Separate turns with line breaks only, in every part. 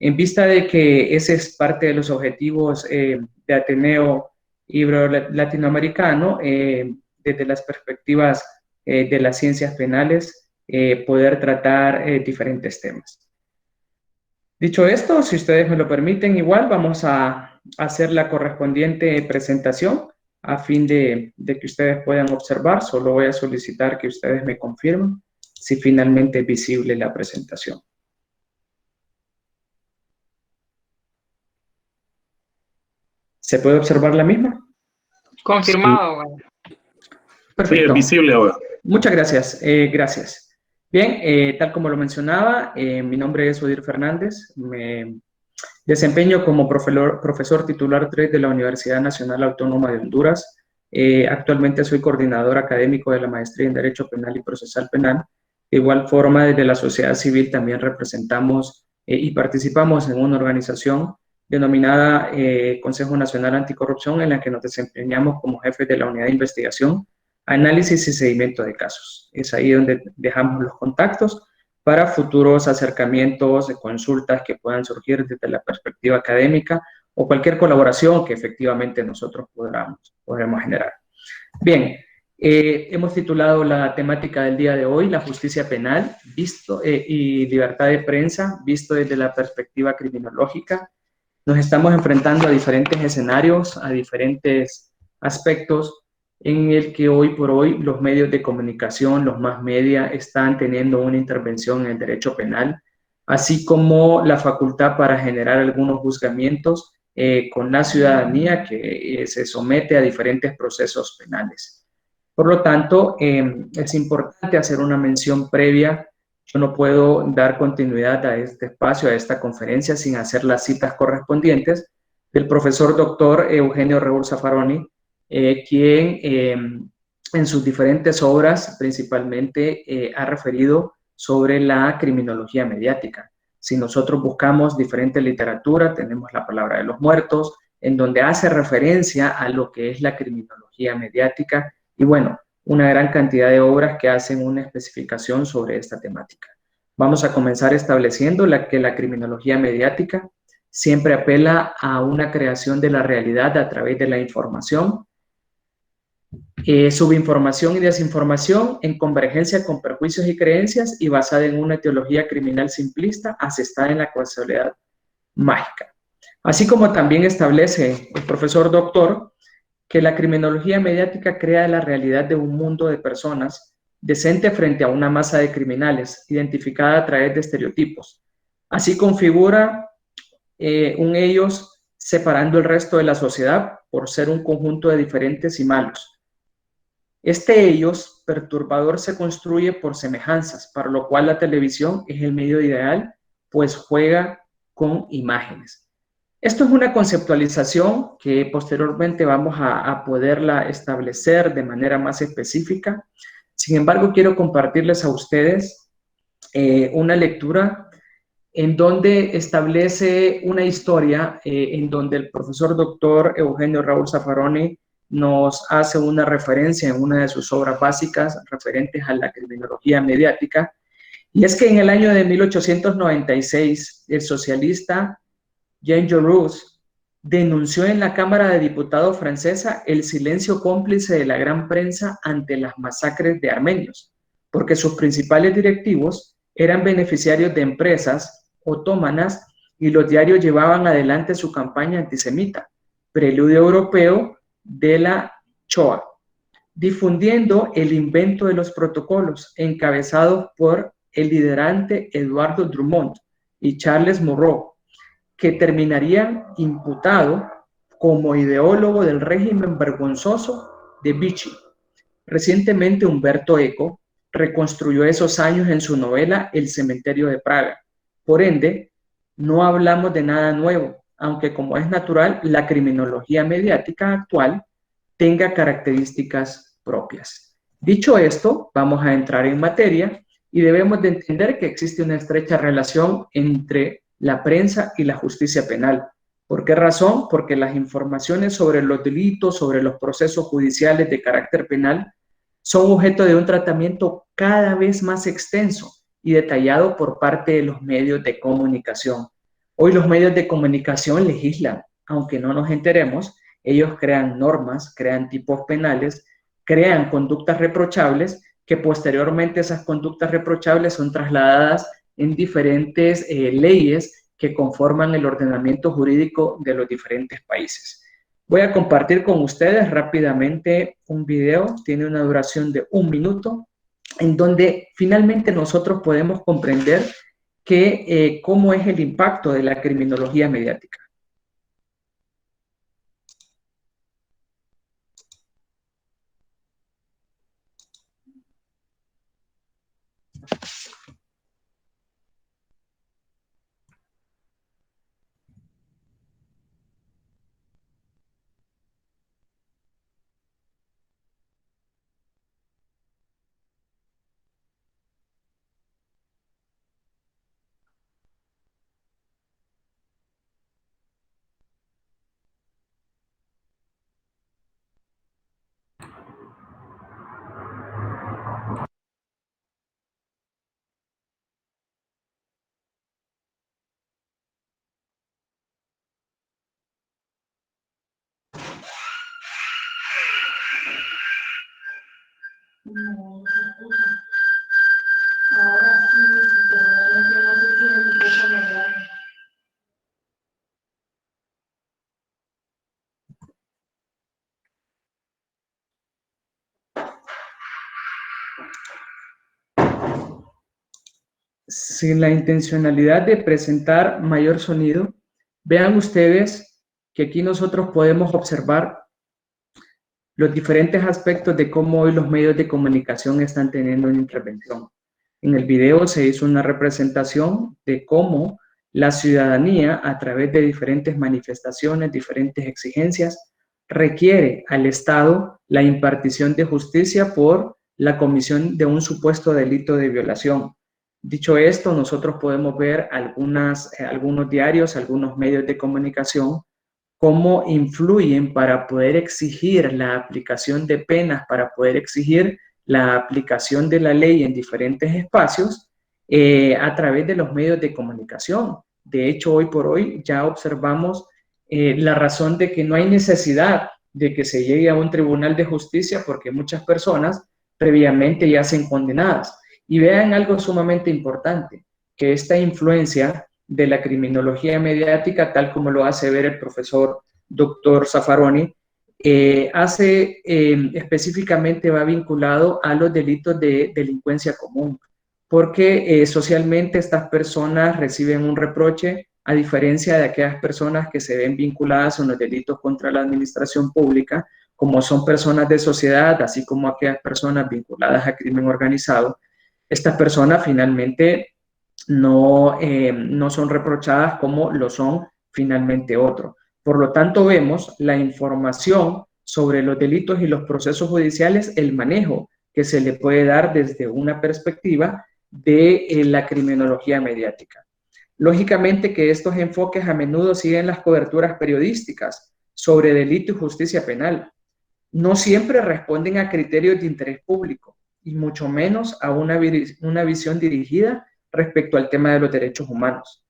vista de que ese es parte de los objetivos de Ateneo Ibero-Latinoamericano, desde las perspectivas de las ciencias penales, poder tratar diferentes temas. Dicho esto, si ustedes me lo permiten, igual vamos a hacer la correspondiente presentación a fin de que ustedes puedan observar. Solo voy a solicitar que ustedes me confirmen si finalmente es visible la presentación. ¿Se puede observar la misma?
Confirmado.
Sí. Perfecto.
Sí, es visible ahora.
Muchas gracias. Gracias. Bien, tal como lo mencionaba, mi nombre es Odir Fernández. Me desempeño como profesor titular 3 de la Universidad Nacional Autónoma de Honduras. Actualmente soy coordinador académico de la maestría en Derecho Penal y Procesal Penal. De igual forma, desde la sociedad civil también representamos y participamos en una organización denominada Consejo Nacional Anticorrupción, en la que nos desempeñamos como jefes de la unidad de investigación, análisis y seguimiento de casos. Es ahí donde dejamos los contactos para futuros acercamientos, consultas que puedan surgir desde la perspectiva académica o cualquier colaboración que efectivamente nosotros podremos generar. Bien, hemos titulado la temática del día de hoy, la justicia penal y libertad de prensa, visto desde la perspectiva criminológica. Nos estamos enfrentando a diferentes escenarios, a diferentes aspectos en el que hoy por hoy los medios de comunicación, los mass media, están teniendo una intervención en el derecho penal, así como la facultad para generar algunos juzgamientos con la ciudadanía que se somete a diferentes procesos penales. Por lo tanto, es importante hacer una mención previa. Yo no puedo dar continuidad a este espacio, a esta conferencia, sin hacer las citas correspondientes del profesor doctor Eugenio Raúl Zaffaroni, quien en sus diferentes obras principalmente ha referido sobre la criminología mediática. Si nosotros buscamos diferente literatura, tenemos La palabra de los muertos, en donde hace referencia a lo que es la criminología mediática y bueno, una gran cantidad de obras que hacen una especificación sobre esta temática. Vamos a comenzar estableciendo que la criminología mediática siempre apela a una creación de la realidad a través de la información, subinformación y desinformación en convergencia con prejuicios y creencias y basada en una teología criminal simplista asestada en la casualidad mágica. Así como también establece el profesor doctor que la criminología mediática crea la realidad de un mundo de personas decente frente a una masa de criminales identificada a través de estereotipos. Así configura un ellos separando el resto de la sociedad por ser un conjunto de diferentes y malos. Este ellos perturbador se construye por semejanzas, para lo cual la televisión es el medio ideal, pues juega con imágenes. Esto es una conceptualización que posteriormente vamos a poderla establecer de manera más específica. Sin embargo, quiero compartirles a ustedes una lectura en donde establece una historia en donde el profesor doctor Eugenio Raúl Zaffaroni nos hace una referencia en una de sus obras básicas referentes a la criminología mediática, y es que en el año de 1896 el socialista Jean Jaurès denunció en la Cámara de Diputados francesa el silencio cómplice de la gran prensa ante las masacres de armenios, porque sus principales directivos eran beneficiarios de empresas otomanas y los diarios llevaban adelante su campaña antisemita, preludio europeo de la Shoah, difundiendo el invento de los protocolos encabezados por el liderante Eduardo Drummond y Charles Monroe, que terminarían imputado como ideólogo del régimen vergonzoso de Vichy. Recientemente Umberto Eco reconstruyó esos años en su novela El cementerio de Praga. Por ende, no hablamos de nada nuevo, aunque como es natural, la criminología mediática actual tenga características propias. Dicho esto, vamos a entrar en materia y debemos de entender que existe una estrecha relación entre la prensa y la justicia penal. ¿Por qué razón? Porque las informaciones sobre los delitos, sobre los procesos judiciales de carácter penal, son objeto de un tratamiento cada vez más extenso y detallado por parte de los medios de comunicación. Hoy los medios de comunicación legislan, aunque no nos enteremos, ellos crean normas, crean tipos penales, crean conductas reprochables, que posteriormente esas conductas reprochables son trasladadas en diferentes leyes que conforman el ordenamiento jurídico de los diferentes países. Voy a compartir con ustedes rápidamente un video, tiene una duración de 1 minuto, en donde finalmente nosotros podemos comprender cómo es el impacto de la criminología mediática. No, ahora sí, pero no sé si el micrófono me da. Sin la intencionalidad de presentar mayor sonido, vean ustedes que aquí nosotros podemos observar los diferentes aspectos de cómo hoy los medios de comunicación están teniendo una intervención. En el video se hizo una representación de cómo la ciudadanía, a través de diferentes manifestaciones, diferentes exigencias, requiere al Estado la impartición de justicia por la comisión de un supuesto delito de violación. Dicho esto, nosotros podemos ver algunos diarios, algunos medios de comunicación, cómo influyen para poder exigir la aplicación de penas, para poder exigir la aplicación de la ley en diferentes espacios a través de los medios de comunicación. De hecho, hoy por hoy ya observamos la razón de que no hay necesidad de que se llegue a un tribunal de justicia porque muchas personas previamente ya se condenadas. Y vean algo sumamente importante, que esta influencia de la criminología mediática, tal como lo hace ver el profesor doctor Zaffaroni, específicamente va vinculado a los delitos de delincuencia común, porque socialmente estas personas reciben un reproche a diferencia de aquellas personas que se ven vinculadas a los delitos contra la administración pública, como son personas de sociedad, así como aquellas personas vinculadas a crimen organizado. Estas personas finalmente no son reprochadas como lo son finalmente otros. Por lo tanto, vemos la información sobre los delitos y los procesos judiciales, el manejo que se le puede dar desde una perspectiva de la criminología mediática. Lógicamente que estos enfoques a menudo siguen las coberturas periodísticas sobre delito y justicia penal. No siempre responden a criterios de interés público y mucho menos a una visión dirigida respecto al tema de los derechos humanos.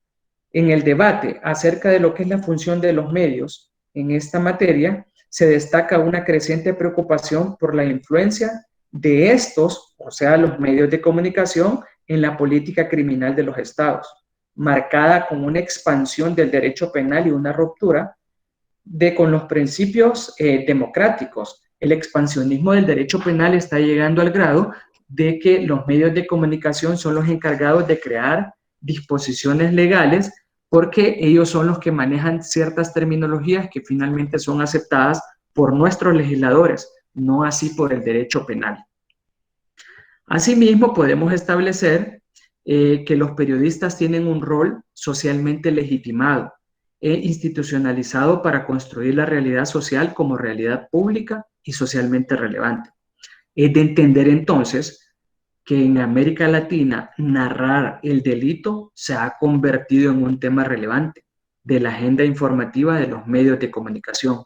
En el debate acerca de lo que es la función de los medios en esta materia, se destaca una creciente preocupación por la influencia de estos, o sea, los medios de comunicación, en la política criminal de los estados, marcada con una expansión del derecho penal y una ruptura con los principios democráticos. El expansionismo del derecho penal está llegando al grado de que los medios de comunicación son los encargados de crear disposiciones legales porque ellos son los que manejan ciertas terminologías que finalmente son aceptadas por nuestros legisladores, no así por el derecho penal. Asimismo, podemos establecer que los periodistas tienen un rol socialmente legitimado e institucionalizado para construir la realidad social como realidad pública y socialmente relevante. Es de entender entonces que en América Latina narrar el delito se ha convertido en un tema relevante de la agenda informativa de los medios de comunicación,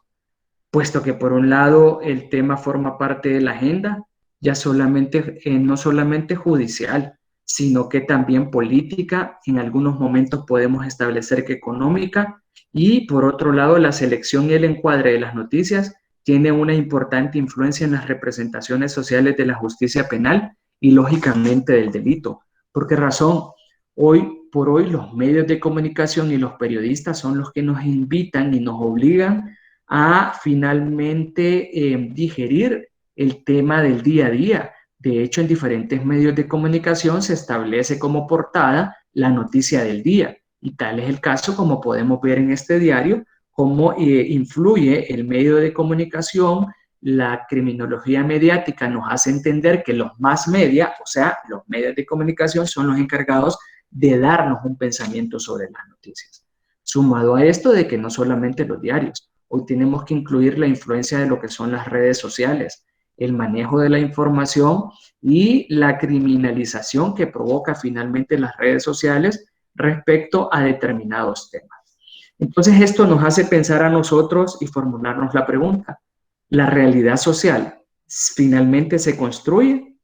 puesto que por un lado el tema forma parte de la agenda ya no solamente judicial, sino que también política, en algunos momentos podemos establecer que económica, y por otro lado, la selección y el encuadre de las noticias tiene una importante influencia en las representaciones sociales de la justicia penal y lógicamente del delito. ¿Por qué razón? Hoy por hoy los medios de comunicación y los periodistas son los que nos invitan y nos obligan a finalmente digerir el tema del día a día. De hecho, en diferentes medios de comunicación se establece como portada la noticia del día, y tal es el caso, como podemos ver en este diario, cómo influye el medio de comunicación. La criminología mediática nos hace entender que los mass media, o sea, los medios de comunicación, son los encargados de darnos un pensamiento sobre las noticias. Sumado a esto de que no solamente los diarios, hoy tenemos que incluir la influencia de lo que son las redes sociales, el manejo de la información y la criminalización que provoca finalmente las redes sociales respecto a determinados temas. Entonces esto nos hace pensar a nosotros y formularnos la pregunta: ¿la realidad social finalmente se construye?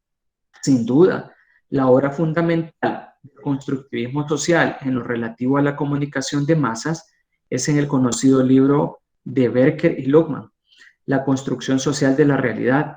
Sin duda, la obra fundamental del constructivismo social en lo relativo a la comunicación de masas es en el conocido libro de Berker y Luckmann, La construcción social de la realidad.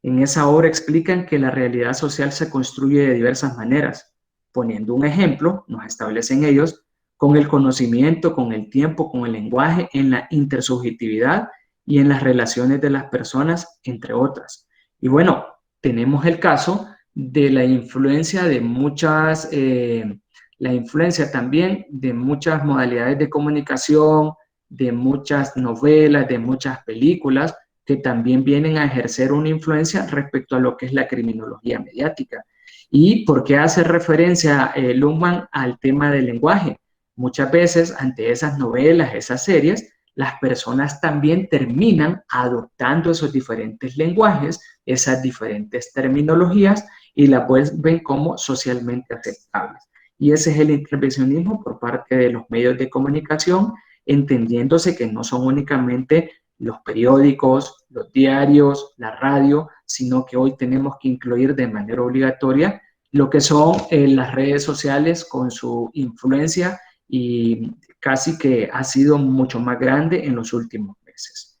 En esa obra explican que la realidad social se construye de diversas maneras. Poniendo un ejemplo, nos establecen ellos, con el conocimiento, con el tiempo, con el lenguaje, en la intersubjetividad y en las relaciones de las personas, entre otras. Y bueno, tenemos el caso de la influencia de muchas, la influencia también de muchas modalidades de comunicación, de muchas novelas, de muchas películas, que también vienen a ejercer una influencia respecto a lo que es la criminología mediática. ¿Y por qué hace referencia Luhmann al tema del lenguaje? Muchas veces ante esas novelas, esas series, las personas también terminan adoptando esos diferentes lenguajes, esas diferentes terminologías, y las ven como socialmente aceptables. Y ese es el intervencionismo por parte de los medios de comunicación, entendiéndose que no son únicamente los periódicos, los diarios, la radio, sino que hoy tenemos que incluir de manera obligatoria lo que son las redes sociales con su influencia, y casi que ha sido mucho más grande en los últimos meses.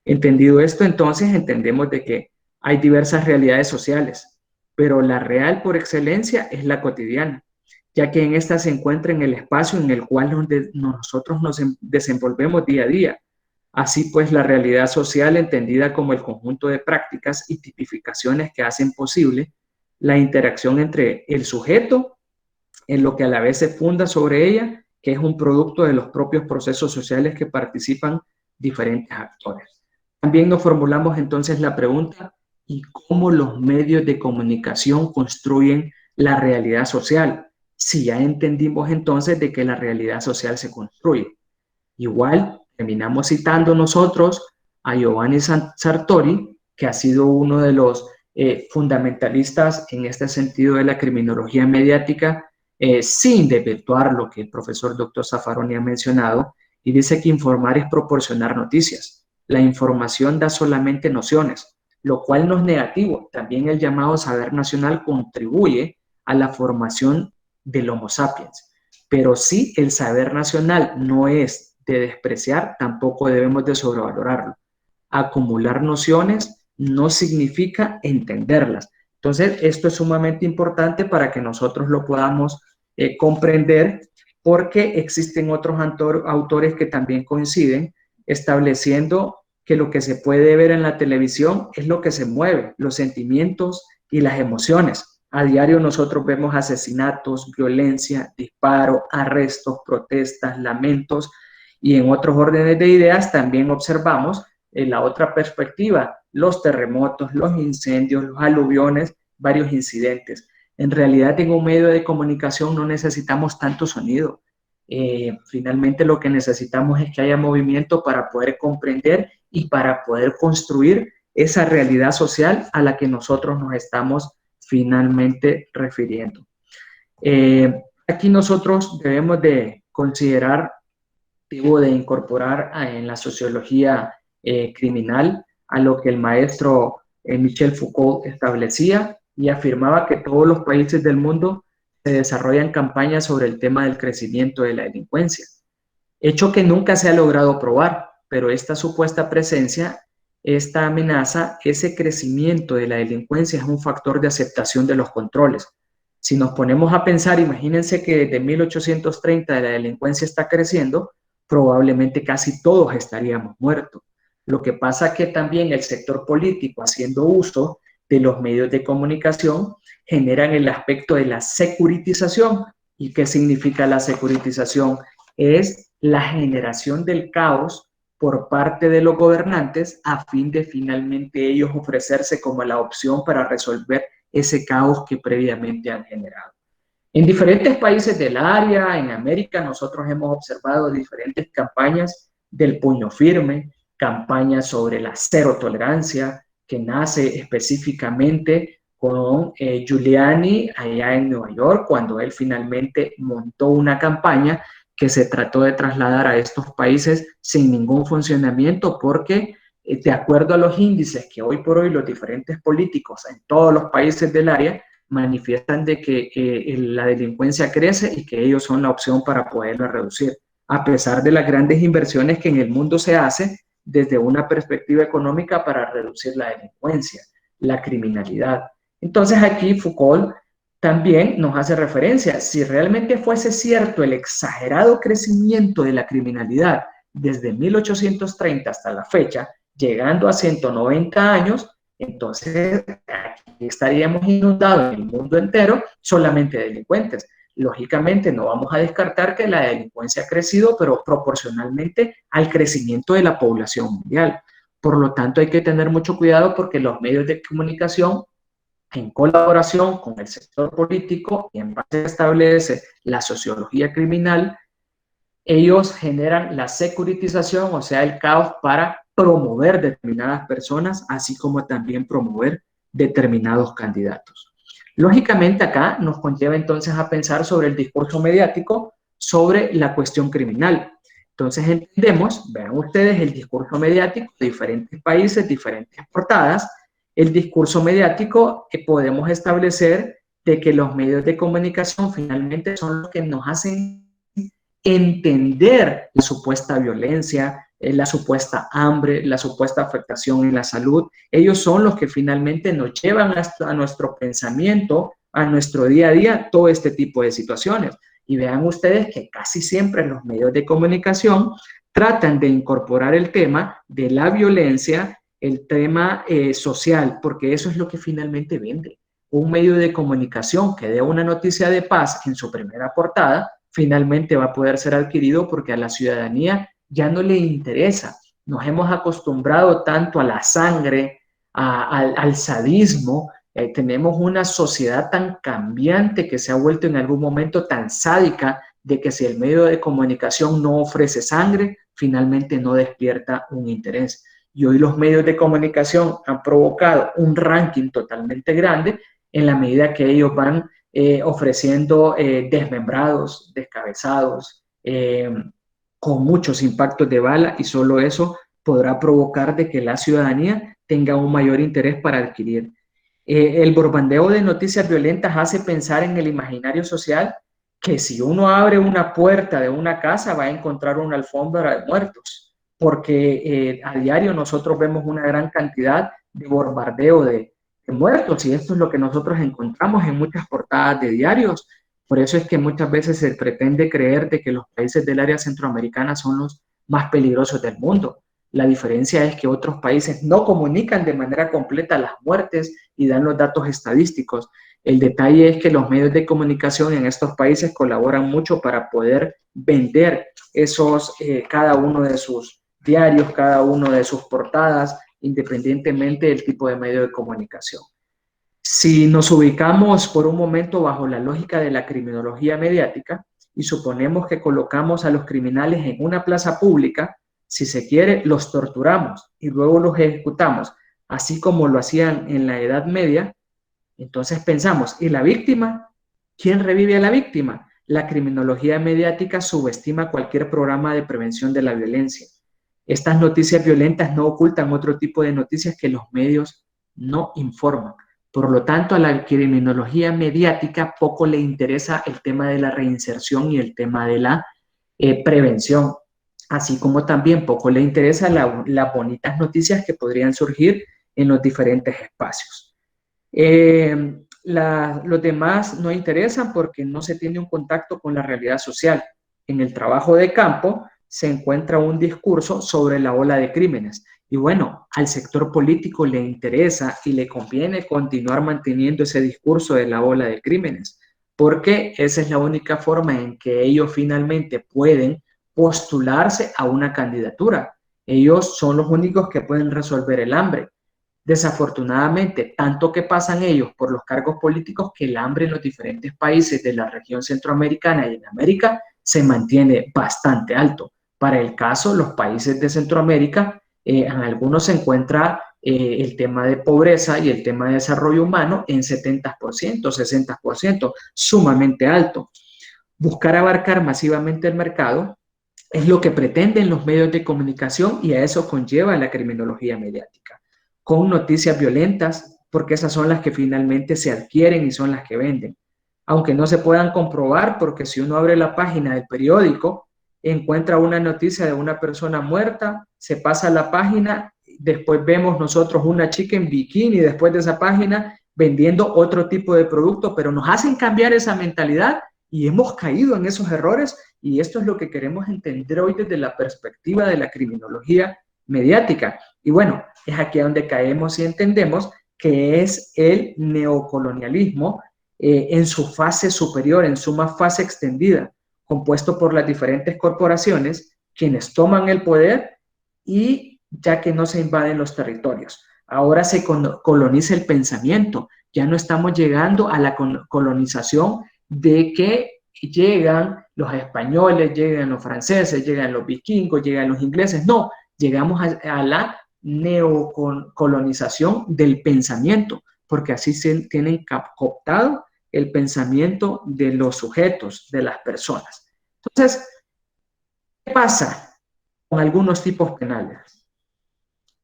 Entendido esto, entonces entendemos de que hay diversas realidades sociales, pero la real por excelencia es la cotidiana, ya que en esta se encuentra en el espacio en el cual nosotros nos desenvolvemos día a día. Así pues, la realidad social, entendida como el conjunto de prácticas y tipificaciones que hacen posible la interacción entre el sujeto, en lo que a la vez se funda sobre ella, que es un producto de los propios procesos sociales que participan diferentes actores. También nos formulamos entonces la pregunta: ¿y cómo los medios de comunicación construyen la realidad social? Si ya entendimos entonces de que la realidad social se construye. Igual, terminamos citando nosotros a Giovanni Sartori, que ha sido uno de los fundamentalistas en este sentido de la criminología mediática, sin desvirtuar lo que el profesor Dr. Zaffaroni ha mencionado, y dice que informar es proporcionar noticias. La información da solamente nociones, lo cual no es negativo. También el llamado saber nacional contribuye a la formación del Homo sapiens. Pero si el saber nacional no es de despreciar, tampoco debemos de sobrevalorarlo. Acumular nociones no significa entenderlas. Entonces, esto es sumamente importante para que nosotros lo podamos comprender, porque existen otros autores que también coinciden, estableciendo que lo que se puede ver en la televisión es lo que se mueve, los sentimientos y las emociones. A diario nosotros vemos asesinatos, violencia, disparos, arrestos, protestas, lamentos, y en otros órdenes de ideas también observamos en la otra perspectiva, los terremotos, los incendios, los aluviones, varios incidentes. En realidad, en un medio de comunicación no necesitamos tanto sonido. Finalmente, lo que necesitamos es que haya movimiento para poder comprender y para poder construir esa realidad social a la que nosotros nos estamos finalmente refiriendo. Aquí nosotros debemos de considerar, de incorporar en la sociología criminal a lo que el maestro Michel Foucault establecía, y afirmaba que todos los países del mundo se desarrollan campañas sobre el tema del crecimiento de la delincuencia, hecho que nunca se ha logrado probar, pero esta supuesta presencia, esta amenaza, ese crecimiento de la delincuencia es un factor de aceptación de los controles. Si nos ponemos a pensar, imagínense que desde 1830 la delincuencia está creciendo, probablemente casi todos estaríamos muertos. Lo que pasa es que también el sector político, haciendo uso de los medios de comunicación, generan el aspecto de la securitización. ¿Y qué significa la securitización? Es la generación del caos por parte de los gobernantes a fin de finalmente ellos ofrecerse como la opción para resolver ese caos que previamente han generado. En diferentes países del área, en América, nosotros hemos observado diferentes campañas del puño firme, campañas sobre la cero tolerancia, que nace específicamente con Giuliani allá en Nueva York, cuando él finalmente montó una campaña que se trató de trasladar a estos países sin ningún funcionamiento, porque de acuerdo a los índices que hoy por hoy los diferentes políticos en todos los países del área manifiestan de que la delincuencia crece y que ellos son la opción para poderla reducir, a pesar de las grandes inversiones que en el mundo se hace desde una perspectiva económica para reducir la delincuencia, la criminalidad. Entonces aquí Foucault también nos hace referencia, si realmente fuese cierto el exagerado crecimiento de la criminalidad desde 1830 hasta la fecha, llegando a 190 años, entonces aquí estaríamos inundados en el mundo entero solamente de delincuentes. Lógicamente no vamos a descartar que la delincuencia ha crecido, pero proporcionalmente al crecimiento de la población mundial. Por lo tanto, hay que tener mucho cuidado porque los medios de comunicación, en colaboración con el sector político y en base a establece la sociología criminal, ellos generan la securitización, o sea, el caos para promover determinadas personas, así como también promover determinados candidatos. Lógicamente acá nos conlleva entonces a pensar sobre el discurso mediático sobre la cuestión criminal. Entonces entendemos, vean ustedes, el discurso mediático de diferentes países, diferentes portadas. El discurso mediático que podemos establecer de que los medios de comunicación finalmente son los que nos hacen entender la supuesta violencia, la supuesta hambre, la supuesta afectación en la salud. Ellos son los que finalmente nos llevan a nuestro pensamiento, a nuestro día a día, todo este tipo de situaciones. Y vean ustedes que casi siempre los medios de comunicación tratan de incorporar el tema de la violencia, el tema social, porque eso es lo que finalmente vende. Un medio de comunicación que dé una noticia de paz en su primera portada, finalmente va a poder ser adquirido porque a la ciudadanía ya no le interesa. Nos hemos acostumbrado tanto a la sangre, al sadismo. Tenemos una sociedad tan cambiante que se ha vuelto en algún momento tan sádica de que si el medio de comunicación no ofrece sangre, finalmente no despierta un interés. Y hoy los medios de comunicación han provocado un ranking totalmente grande en la medida que ellos van ofreciendo desmembrados, descabezados, con muchos impactos de bala, y solo eso podrá provocar de que la ciudadanía tenga un mayor interés para adquirir. El bombardeo de noticias violentas hace pensar en el imaginario social que si uno abre una puerta de una casa va a encontrar una alfombra de muertos, porque a diario nosotros vemos una gran cantidad de bombardeo de muertos, y esto es lo que nosotros encontramos en muchas portadas de diarios. Por eso es que muchas veces se pretende creer de que los países del área centroamericana son los más peligrosos del mundo. La diferencia es que otros países no comunican de manera completa las muertes y dan los datos estadísticos. El detalle es que los medios de comunicación en estos países colaboran mucho para poder vender cada uno de sus diarios, cada uno de sus portadas, independientemente del tipo de medio de comunicación. Si nos ubicamos por un momento bajo la lógica de la criminología mediática y suponemos que colocamos a los criminales en una plaza pública, si se quiere, los torturamos y luego los ejecutamos, así como lo hacían en la Edad Media, entonces pensamos, ¿y la víctima? ¿Quién revive a la víctima? La criminología mediática subestima cualquier programa de prevención de la violencia. Estas noticias violentas no ocultan otro tipo de noticias que los medios no informan. Por lo tanto, a la criminología mediática poco le interesa el tema de la reinserción y el tema de la prevención, así como también poco le interesa las bonitas noticias que podrían surgir en los diferentes espacios. Los demás no interesan porque no se tiene un contacto con la realidad social. En el trabajo de campo se encuentra un discurso sobre la ola de crímenes. Y bueno, al sector político le interesa y le conviene continuar manteniendo ese discurso de la ola de crímenes, porque esa es la única forma en que ellos finalmente pueden postularse a una candidatura. Ellos son los únicos que pueden resolver el hambre. Desafortunadamente, tanto que pasan ellos por los cargos políticos que el hambre en los diferentes países de la región centroamericana y en América se mantiene bastante alto. Para el caso, los países de Centroamérica, en algunos se encuentra el tema de pobreza y el tema de desarrollo humano en 70%, 60%, sumamente alto. Buscar abarcar masivamente el mercado es lo que pretenden los medios de comunicación y a eso conlleva la criminología mediática, con noticias violentas, porque esas son las que finalmente se adquieren y son las que venden. Aunque no se puedan comprobar, porque si uno abre la página del periódico, encuentra una noticia de una persona muerta, se pasa a la página, después vemos nosotros una chica en bikini después de esa página vendiendo otro tipo de producto, pero nos hacen cambiar esa mentalidad y hemos caído en esos errores y esto es lo que queremos entender hoy desde la perspectiva de la criminología mediática. Y bueno, es aquí donde caemos y entendemos que es el neocolonialismo en su fase superior, en su más fase extendida, compuesto por las diferentes corporaciones, quienes toman el poder y ya que no se invaden los territorios. Ahora se coloniza el pensamiento, ya no estamos llegando a la colonización de que llegan los españoles, llegan los franceses, llegan los vikingos, llegan los ingleses, no, llegamos a la neocolonización del pensamiento, porque así se tienen cooptado el pensamiento de los sujetos, de las personas. Entonces, ¿qué pasa con algunos tipos penales?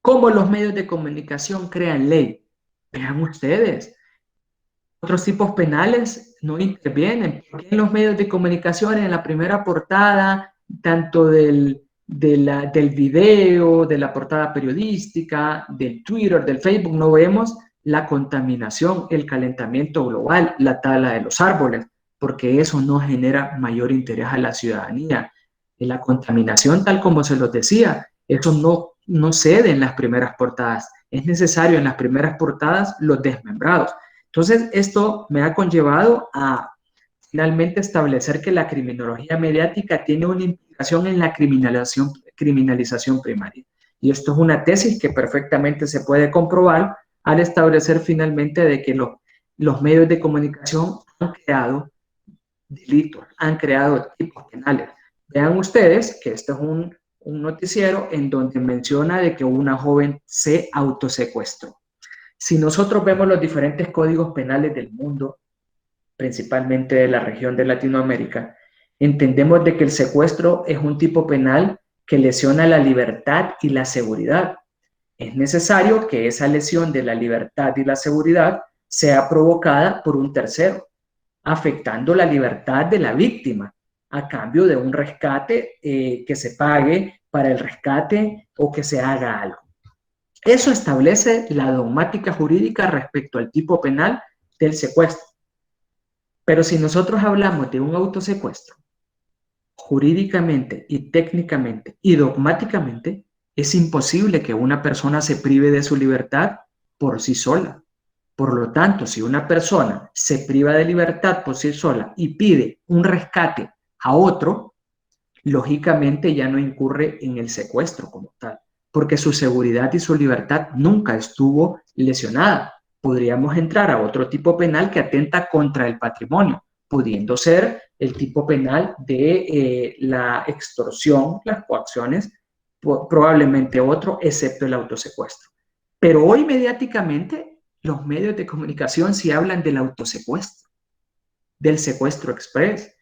¿Cómo los medios de comunicación crean ley? Vean ustedes, otros tipos penales no intervienen. ¿Por qué en los medios de comunicación, en la primera portada, tanto del video, de la portada periodística, del Twitter, del Facebook, no vemos la contaminación, el calentamiento global, la tala de los árboles? Porque eso no genera mayor interés a la ciudadanía. Y la contaminación, tal como se los decía, eso no cede en las primeras portadas. Es necesario en las primeras portadas los desmembrados. Entonces, esto me ha conllevado a finalmente establecer que la criminología mediática tiene una implicación en la criminalización primaria. Y esto es una tesis que perfectamente se puede comprobar al establecer finalmente de que los medios de comunicación han creado delitos, han creado tipos penales. Vean ustedes que este es un noticiero en donde menciona de que una joven se autosecuestró. Si nosotros vemos los diferentes códigos penales del mundo, principalmente de la región de Latinoamérica, entendemos de que el secuestro es un tipo penal que lesiona la libertad y la seguridad. Es necesario que esa lesión de la libertad y la seguridad sea provocada por un tercero, afectando la libertad de la víctima a cambio de un rescate que se pague para el rescate o que se haga algo. Eso establece la dogmática jurídica respecto al tipo penal del secuestro. Pero si nosotros hablamos de un autosecuestro, jurídicamente y técnicamente y dogmáticamente, es imposible que una persona se prive de su libertad por sí sola. Por lo tanto, si una persona se priva de libertad por sí sola y pide un rescate a otro, lógicamente ya no incurre en el secuestro como tal, porque su seguridad y su libertad nunca estuvo lesionada. Podríamos entrar a otro tipo penal que atenta contra el patrimonio, pudiendo ser el tipo penal de la extorsión, las coacciones, probablemente otro, excepto el autosecuestro. Pero hoy mediáticamente los medios de comunicación sí hablan del autosecuestro, del secuestro express,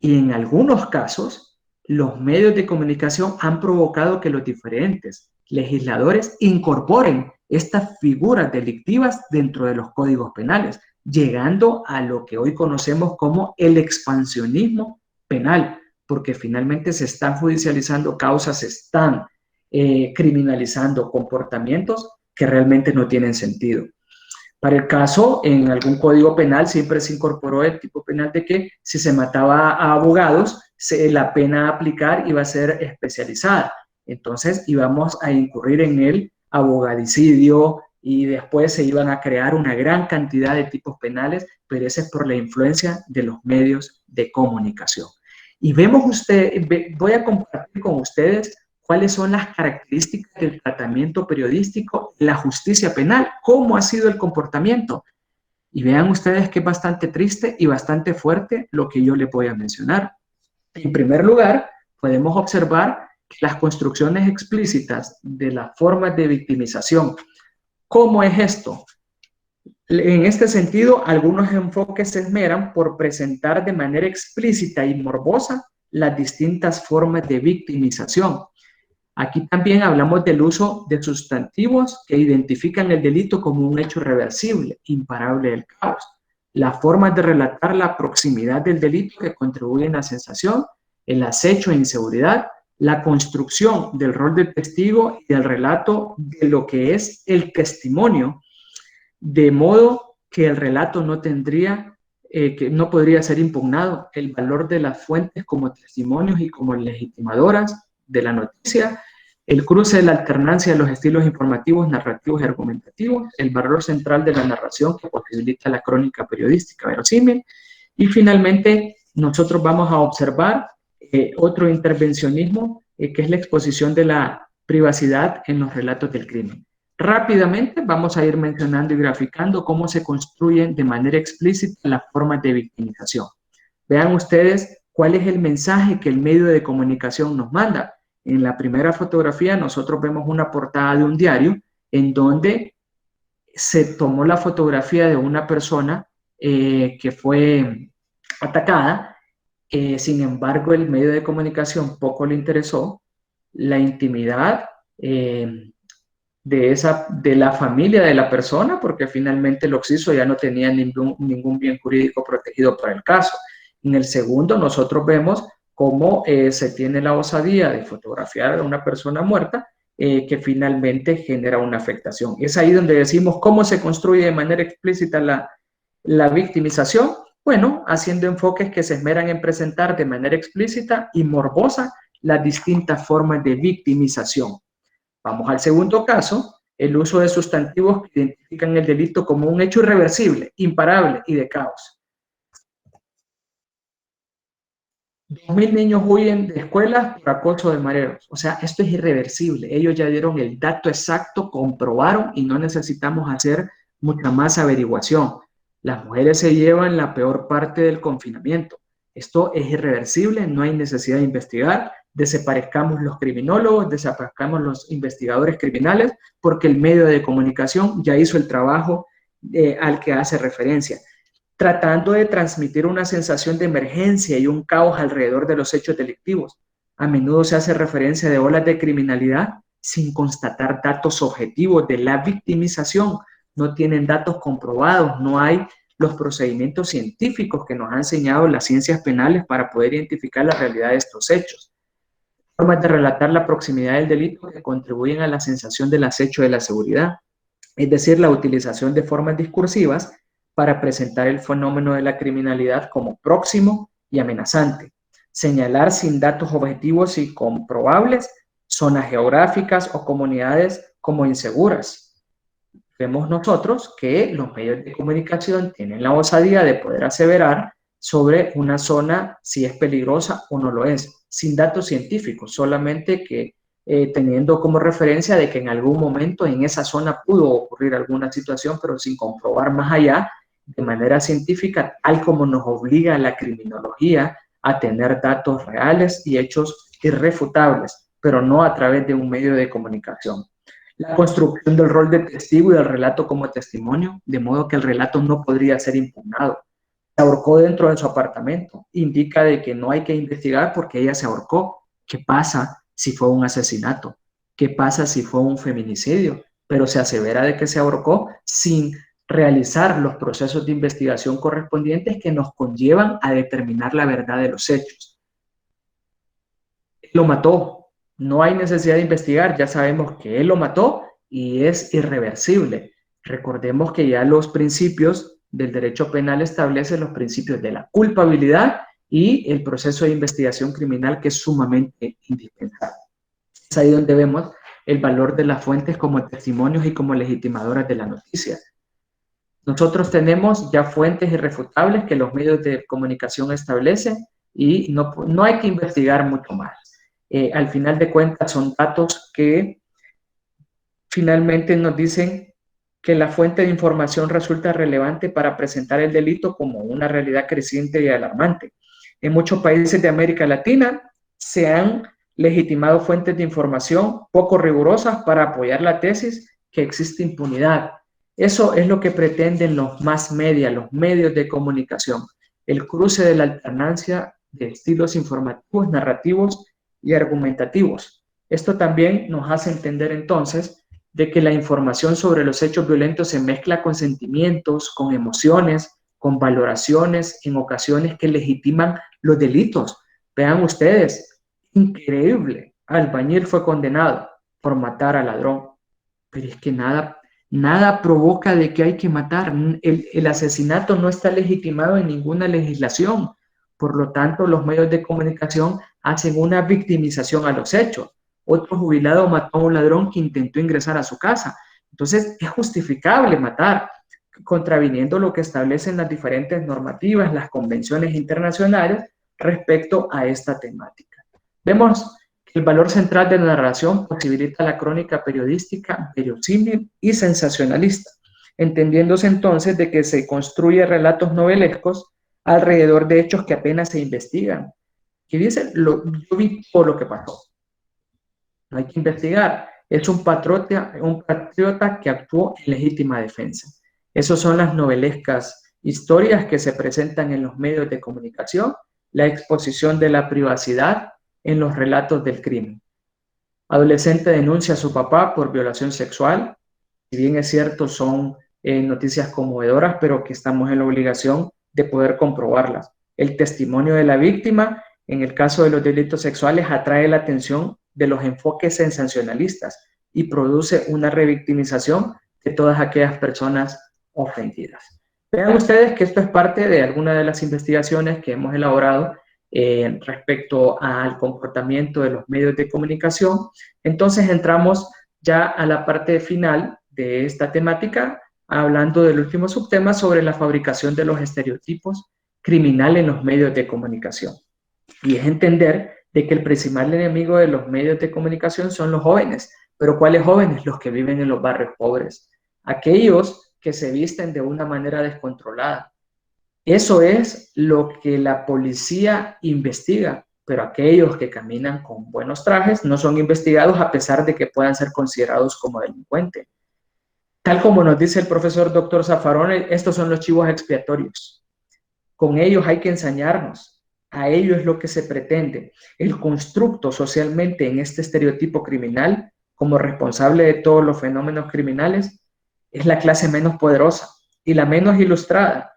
y en algunos casos los medios de comunicación han provocado que los diferentes legisladores incorporen estas figuras delictivas dentro de los códigos penales, llegando a lo que hoy conocemos como el expansionismo penal, porque finalmente se están judicializando causas, se están criminalizando comportamientos que realmente no tienen sentido. Para el caso, en algún código penal siempre se incorporó el tipo penal de que si se mataba a abogados, la pena a aplicar iba a ser especializada. Entonces íbamos a incurrir en el abogadicidio y después se iban a crear una gran cantidad de tipos penales, pero ese es por la influencia de los medios de comunicación. Y voy a compartir con ustedes cuáles son las características del tratamiento periodístico en la justicia penal, cómo ha sido el comportamiento. Y vean ustedes que es bastante triste y bastante fuerte lo que yo les voy a mencionar. En primer lugar, podemos observar las construcciones explícitas de las formas de victimización. ¿Cómo es esto? En este sentido, algunos enfoques se esmeran por presentar de manera explícita y morbosa las distintas formas de victimización. Aquí también hablamos del uso de sustantivos que identifican el delito como un hecho reversible, imparable del caos. Las formas de relatar la proximidad del delito que contribuyen a la sensación, el acecho e inseguridad, la construcción del rol del testigo y del relato de lo que es el testimonio, de modo que el relato no tendría, que no podría ser impugnado, el valor de las fuentes como testimonios y como legitimadoras de la noticia, el cruce de la alternancia de los estilos informativos, narrativos y argumentativos, el valor central de la narración que posibilita la crónica periodística verosímil, y finalmente nosotros vamos a observar otro intervencionismo que es la exposición de la privacidad en los relatos del crimen. Rápidamente vamos a ir mencionando y graficando cómo se construyen de manera explícita las formas de victimización. Vean ustedes cuál es el mensaje que el medio de comunicación nos manda. En la primera fotografía nosotros vemos una portada de un diario en donde se tomó la fotografía de una persona que fue atacada. Sin embargo, el medio de comunicación poco le interesó la intimidad de la familia de la persona, porque finalmente el occiso ya no tenía ningún bien jurídico protegido para el caso. En el segundo, nosotros vemos cómo se tiene la osadía de fotografiar a una persona muerta que finalmente genera una afectación. Es ahí donde decimos cómo se construye de manera explícita la victimización. Bueno, haciendo enfoques que se esmeran en presentar de manera explícita y morbosa las distintas formas de victimización. Vamos al segundo caso, el uso de sustantivos que identifican el delito como un hecho irreversible, imparable y de caos. 2.000 niños huyen de escuelas por acoso de mareros. O sea, esto es irreversible. Ellos ya dieron el dato exacto, comprobaron y no necesitamos hacer mucha más averiguación. Las mujeres se llevan la peor parte del confinamiento. Esto es irreversible, no hay necesidad de investigar. Desaparezcamos los criminólogos, desaparezcamos los investigadores criminales, porque el medio de comunicación ya hizo el trabajo al que hace referencia, tratando de transmitir una sensación de emergencia y un caos alrededor de los hechos delictivos. A menudo se hace referencia de olas de criminalidad sin constatar datos objetivos de la victimización. No tienen datos comprobados, no hay los procedimientos científicos que nos han enseñado las ciencias penales para poder identificar la realidad de estos hechos. Formas de relatar la proximidad del delito que contribuyen a la sensación del acecho de la seguridad, es decir, la utilización de formas discursivas para presentar el fenómeno de la criminalidad como próximo y amenazante. Señalar sin datos objetivos y comprobables zonas geográficas o comunidades como inseguras. Vemos nosotros que los medios de comunicación tienen la osadía de poder aseverar sobre una zona si es peligrosa o no lo es, sin datos científicos, solamente que teniendo como referencia de que en algún momento en esa zona pudo ocurrir alguna situación, pero sin comprobar más allá de manera científica, tal como nos obliga la criminología a tener datos reales y hechos irrefutables, pero no a través de un medio de comunicación. La construcción del rol de testigo y del relato como testimonio, de modo que el relato no podría ser impugnado. Se ahorcó dentro de su apartamento, indica de que no hay que investigar porque ella se ahorcó. ¿Qué pasa si fue un asesinato? ¿Qué pasa si fue un feminicidio? pero se asevera de que se ahorcó sin realizar los procesos de investigación correspondientes que nos conllevan a determinar la verdad de los hechos. Lo mató, no hay necesidad de investigar, ya sabemos que él lo mató y es irreversible. Recordemos que ya los principios del derecho penal establecen los principios de la culpabilidad y el proceso de investigación criminal, que es sumamente indispensable. Es ahí donde vemos el valor de las fuentes como testimonios y como legitimadoras de la noticia. Nosotros tenemos ya fuentes irrefutables que los medios de comunicación establecen y no hay que investigar mucho más. Al final de cuentas son datos que finalmente nos dicen que la fuente de información resulta relevante para presentar el delito como una realidad creciente y alarmante. En muchos países de América Latina se han legitimado fuentes de información poco rigurosas para apoyar la tesis que existe impunidad. Eso es lo que pretenden los mass media, los medios de comunicación, el cruce de la alternancia de estilos informativos, narrativos y argumentativos. Esto también nos hace entender entonces de que la información sobre los hechos violentos se mezcla con sentimientos, con emociones, con valoraciones, en ocasiones que legitiman los delitos. Vean ustedes, increíble, albañil fue condenado por matar al ladrón, pero es que nada provoca de que hay que matar. El asesinato no está legitimado en ninguna legislación. Por lo tanto, los medios de comunicación hacen una victimización a los hechos. Otro jubilado mató a un ladrón que intentó ingresar a su casa. Entonces, es justificable matar, contraviniendo lo que establecen las diferentes normativas, las convenciones internacionales respecto a esta temática. Vemos que el valor central de la narración posibilita la crónica periodística verosímil y sensacionalista, entendiéndose entonces de que se construye relatos novelescos alrededor de hechos que apenas se investigan. Que dicen, yo vi todo lo que pasó. No hay que investigar. Es un patriota que actuó en legítima defensa. Esas son las novelescas historias que se presentan en los medios de comunicación, la exposición de la privacidad en los relatos del crimen. Adolescente denuncia a su papá por violación sexual. Si bien es cierto, son noticias conmovedoras, pero que estamos en la obligación de poder comprobarlas. El testimonio de la víctima, en el caso de los delitos sexuales, atrae la atención de los enfoques sensacionalistas y produce una revictimización de todas aquellas personas ofendidas. Vean ustedes que esto es parte de alguna de las investigaciones que hemos elaborado respecto al comportamiento de los medios de comunicación. Entonces entramos ya a la parte final de esta temática, hablando del último subtema sobre la fabricación de los estereotipos criminales en los medios de comunicación. Y es entender de que el principal enemigo de los medios de comunicación son los jóvenes. ¿Pero cuáles jóvenes? Los que viven en los barrios pobres. Aquellos que se visten de una manera descontrolada. Eso es lo que la policía investiga, pero aquellos que caminan con buenos trajes no son investigados a pesar de que puedan ser considerados como delincuentes. Tal como nos dice el profesor Dr. Zaffarón, estos son los chivos expiatorios. Con ellos hay que ensañarnos. A ello es lo que se pretende. El constructo socialmente en este estereotipo criminal, como responsable de todos los fenómenos criminales, es la clase menos poderosa y la menos ilustrada,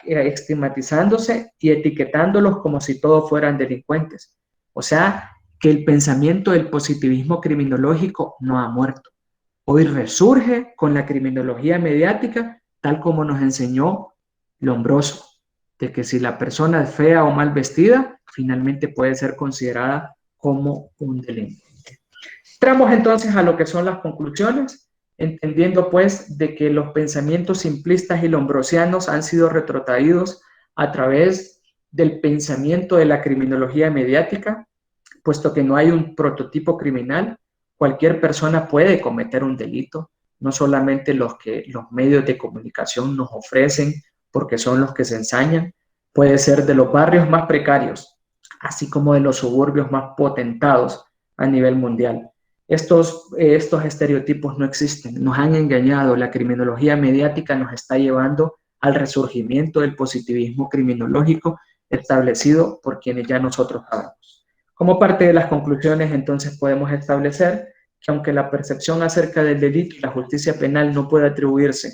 estigmatizándose y etiquetándolos como si todos fueran delincuentes. O sea, que el pensamiento del positivismo criminológico no ha muerto. Hoy resurge con la criminología mediática, tal como nos enseñó Lombroso, de que si la persona es fea o mal vestida, finalmente puede ser considerada como un delincuente. Entramos entonces a lo que son las conclusiones, entendiendo pues de que los pensamientos simplistas y lombrosianos han sido retrotraídos a través del pensamiento de la criminología mediática, puesto que no hay un prototipo criminal, cualquier persona puede cometer un delito, no solamente los que los medios de comunicación nos ofrecen, porque son los que se ensañan, puede ser de los barrios más precarios, así como de los suburbios más potentados a nivel mundial. Estos estereotipos no existen, nos han engañado, la criminología mediática nos está llevando al resurgimiento del positivismo criminológico establecido por quienes ya nosotros sabemos. Como parte de las conclusiones, entonces podemos establecer que aunque la percepción acerca del delito y la justicia penal no puede atribuirse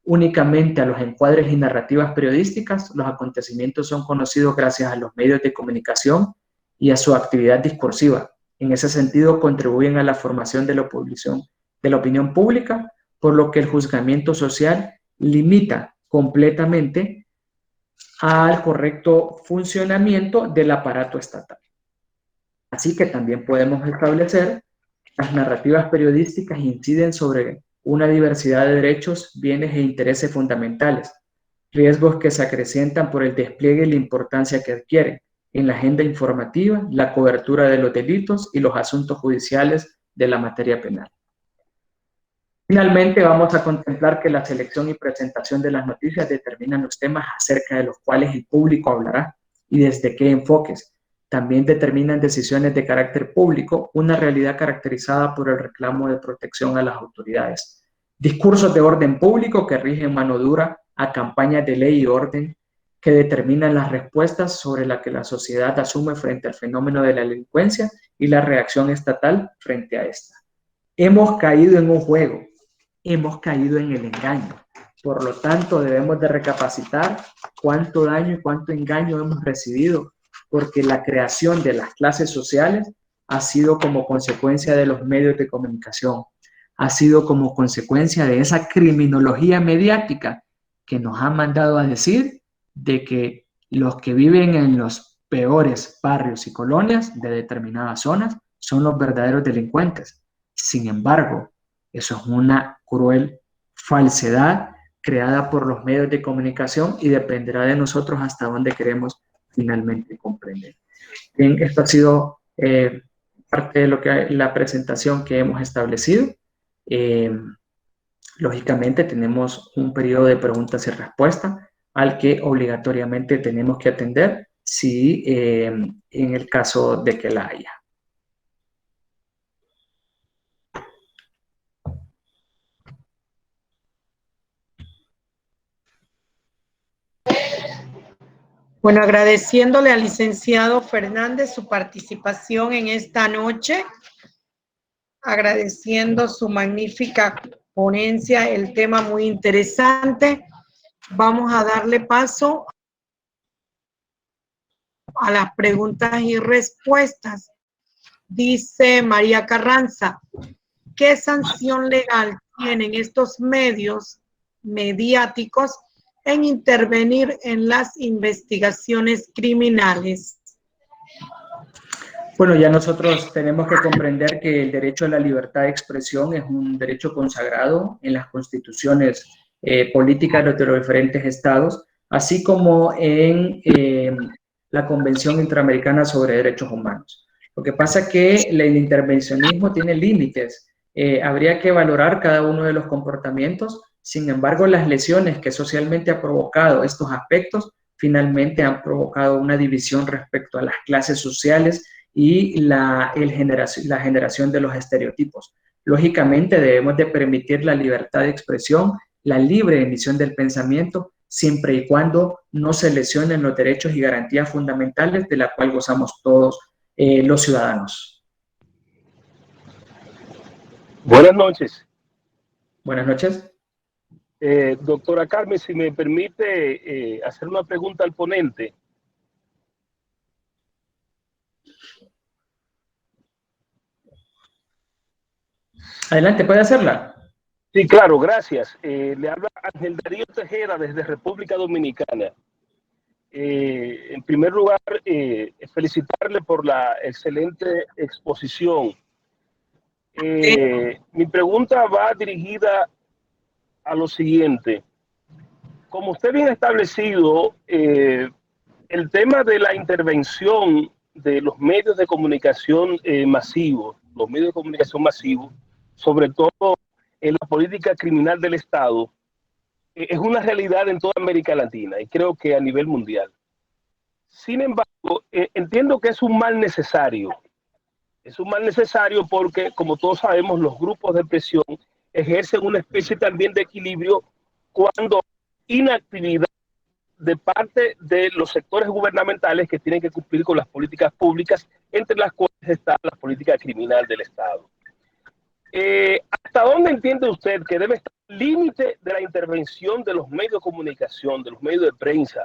únicamente a los encuadres y narrativas periodísticas, los acontecimientos son conocidos gracias a los medios de comunicación y a su actividad discursiva. En ese sentido, contribuyen a la formación de la opinión pública, por lo que el juzgamiento social limita completamente al correcto funcionamiento del aparato estatal. Así que también podemos establecer las narrativas periodísticas inciden sobre una diversidad de derechos, bienes e intereses fundamentales, riesgos que se acrecientan por el despliegue y la importancia que adquieren en la agenda informativa, la cobertura de los delitos y los asuntos judiciales de la materia penal. Finalmente, vamos a contemplar que la selección y presentación de las noticias determinan los temas acerca de los cuales el público hablará y desde qué enfoques. También determinan decisiones de carácter público, una realidad caracterizada por el reclamo de protección a las autoridades. Discursos de orden público que rigen mano dura a campañas de ley y orden que determinan las respuestas sobre las que la sociedad asume frente al fenómeno de la delincuencia y la reacción estatal frente a esta. Hemos caído en un juego, hemos caído en el engaño. Por lo tanto, debemos de recapacitar cuánto daño y cuánto engaño hemos recibido, porque la creación de las clases sociales ha sido como consecuencia de los medios de comunicación, ha sido como consecuencia de esa criminología mediática que nos ha mandado a decir de que los que viven en los peores barrios y colonias de determinadas zonas son los verdaderos delincuentes. Sin embargo, eso es una cruel falsedad creada por los medios de comunicación y dependerá de nosotros hasta dónde queremos finalmente comprender. Bien, esto ha sido parte de lo que la presentación que hemos establecido. Lógicamente tenemos un periodo de preguntas y respuestas al que obligatoriamente tenemos que atender si en el caso de que la haya.
Bueno, agradeciéndole al licenciado Fernández su participación en esta noche, agradeciendo su magnífica ponencia, el tema muy interesante. Vamos a darle paso a las preguntas y respuestas. Dice María Carranza, ¿qué sanción legal tienen estos medios mediáticos en intervenir en las investigaciones criminales?
Bueno, ya nosotros tenemos que comprender que el derecho a la libertad de expresión es un derecho consagrado en las constituciones políticas de los diferentes estados, así como en la Convención Interamericana sobre Derechos Humanos. Lo que pasa es que el intervencionismo tiene límites. Habría que valorar cada uno de los comportamientos. Sin embargo, las lesiones que socialmente ha provocado estos aspectos finalmente han provocado una división respecto a las clases sociales y la generación de los estereotipos. Lógicamente debemos de permitir la libertad de expresión, la libre emisión del pensamiento, siempre y cuando no se lesionen los derechos y garantías fundamentales de la cual gozamos todos los ciudadanos.
Buenas noches.
Buenas noches.
Doctora Carmen, si me permite hacer una pregunta al ponente.
Adelante, ¿puede hacerla?
Sí, claro, gracias. Le habla Ángel Darío Tejera desde República Dominicana. En primer lugar, felicitarle por la excelente exposición. Mi pregunta va dirigida a lo siguiente. Como usted bien ha establecido, el tema de la intervención de los medios de comunicación masivos, sobre todo en la política criminal del Estado, es una realidad en toda América Latina y creo que a nivel mundial. Sin embargo, entiendo que es un mal necesario. Es un mal necesario porque, como todos sabemos, los grupos de presión ejercen una especie también de equilibrio cuando inactividad de parte de los sectores gubernamentales que tienen que cumplir con las políticas públicas, entre las cuales está la política criminal del Estado. ¿Hasta dónde entiende usted que debe estar el límite de la intervención de los medios de comunicación, de los medios de prensa?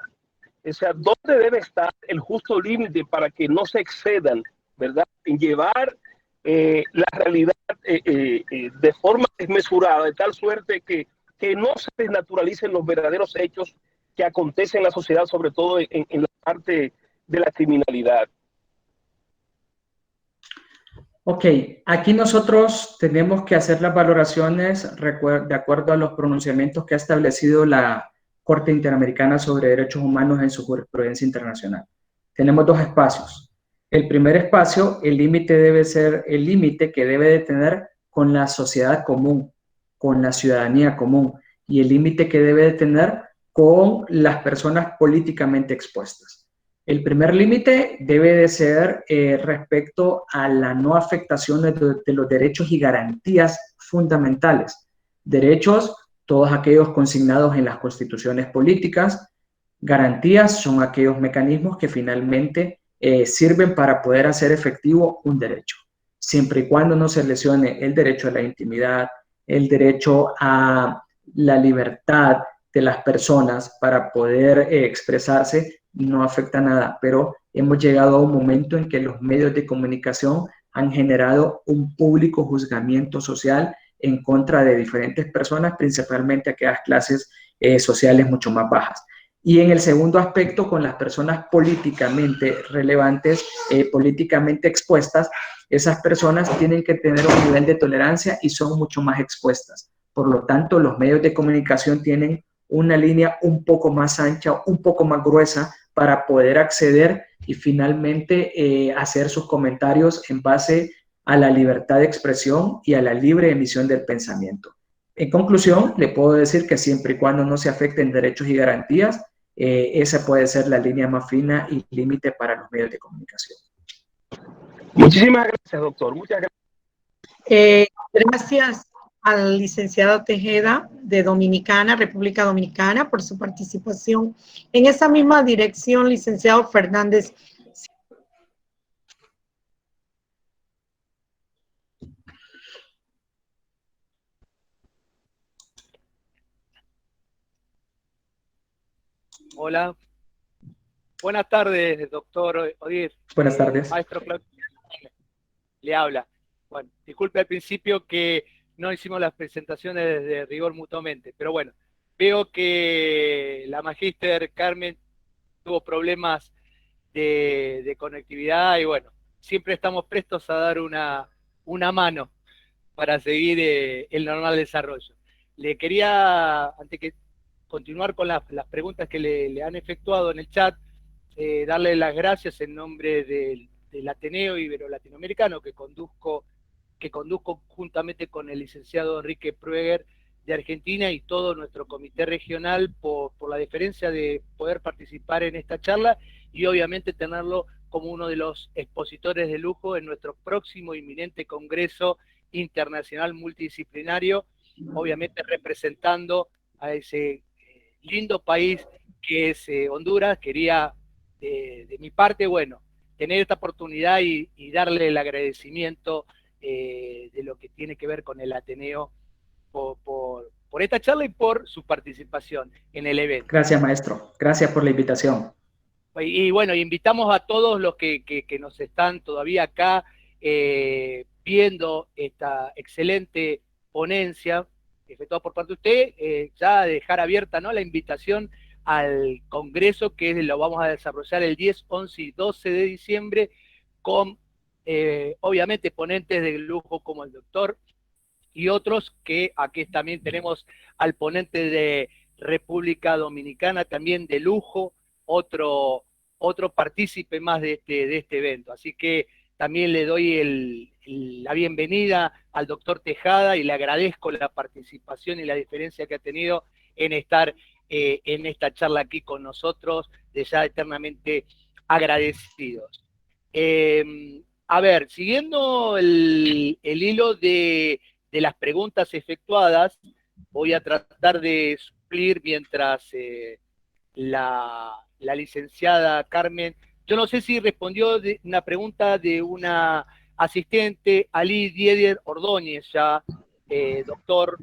O sea, ¿dónde debe estar el justo límite para que no se excedan, ¿verdad?, en llevar la realidad de forma desmesurada, de tal suerte que no se desnaturalicen los verdaderos hechos que acontecen en la sociedad, sobre todo en la parte de la criminalidad.
Ok, aquí nosotros tenemos que hacer las valoraciones de acuerdo a los pronunciamientos que ha establecido la Corte Interamericana sobre Derechos Humanos en su jurisprudencia internacional. Tenemos dos espacios. El primer espacio, el límite debe ser el límite que debe de tener con la sociedad común, con la ciudadanía común, y el límite que debe de tener con las personas políticamente expuestas. El primer límite debe de ser respecto a la no afectación de los derechos y garantías fundamentales. Derechos, todos aquellos consignados en las constituciones políticas. Garantías son aquellos mecanismos que finalmente sirven para poder hacer efectivo un derecho, siempre y cuando no se lesione el derecho a la intimidad, el derecho a la libertad de las personas para poder expresarse, no afecta nada, pero hemos llegado a un momento en que los medios de comunicación han generado un público juzgamiento social en contra de diferentes personas, principalmente aquellas clases sociales mucho más bajas. Y en el segundo aspecto, con las personas políticamente relevantes, políticamente expuestas, esas personas tienen que tener un nivel de tolerancia y son mucho más expuestas. Por lo tanto, los medios de comunicación tienen una línea un poco más ancha, un poco más gruesa para poder acceder y finalmente hacer sus comentarios en base a la libertad de expresión y a la libre emisión del pensamiento. En conclusión, le puedo decir que siempre y cuando no se afecten derechos y garantías, esa puede ser la línea más fina y límite para los medios de comunicación.
Muchísimas gracias, doctor. Muchas gracias.
Gracias al licenciado Tejeda de Dominicana, República Dominicana, por su participación. En esa misma dirección, licenciado Fernández.
Hola. Buenas tardes, doctor Odir.
Buenas tardes.
Maestro Claudio le habla. Bueno, disculpe al principio que no hicimos las presentaciones de rigor mutuamente, pero bueno, veo que la magíster Carmen tuvo problemas de conectividad y bueno, siempre estamos prestos a dar una mano para seguir el normal desarrollo. Le quería, antes que continuar con las preguntas que le han efectuado en el chat, darle las gracias en nombre del Ateneo Ibero-Latinoamericano que conduzco juntamente con el licenciado Enrique Prueger de Argentina y todo nuestro comité regional por la deferencia de poder participar en esta charla y obviamente tenerlo como uno de los expositores de lujo en nuestro próximo inminente Congreso Internacional Multidisciplinario, obviamente representando a ese lindo país que es Honduras. Quería de mi parte, bueno, tener esta oportunidad y darle el agradecimiento de lo que tiene que ver con el Ateneo por esta charla y por su participación en el evento.
Gracias, maestro. Gracias por la invitación.
Y bueno, invitamos a todos los que nos están todavía acá viendo esta excelente ponencia efectuada por parte de usted, ya dejar abierta, ¿no?, la invitación al Congreso que lo vamos a desarrollar el 10, 11 y 12 de diciembre con, obviamente, ponentes de lujo como el doctor y otros que aquí también tenemos al ponente de República Dominicana, también de lujo, otro partícipe más de este evento. Así que también le doy la bienvenida al doctor Tejada y le agradezco la participación y la diferencia que ha tenido en estar en esta charla aquí con nosotros, de ya eternamente agradecidos. A ver, siguiendo el hilo de las preguntas efectuadas, voy a tratar de suplir mientras la licenciada Carmen, yo no sé si respondió una pregunta de una asistente Ali Diedier Ordóñez, ya doctor.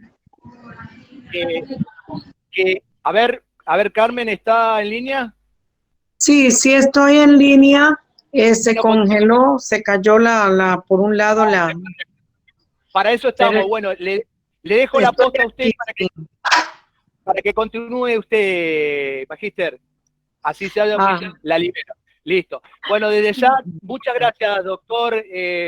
A ver, Carmen, ¿está en línea?
Sí, sí estoy en línea. Se
Bueno,
congeló, se cayó por un lado la...
Para eso estamos.
Pero
Bueno, le dejo la
estoy
posta a usted
aquí, sí.
para que continúe usted, Magíster. Así se
Ah,
la libera. Listo. Bueno, desde ya, muchas gracias, doctor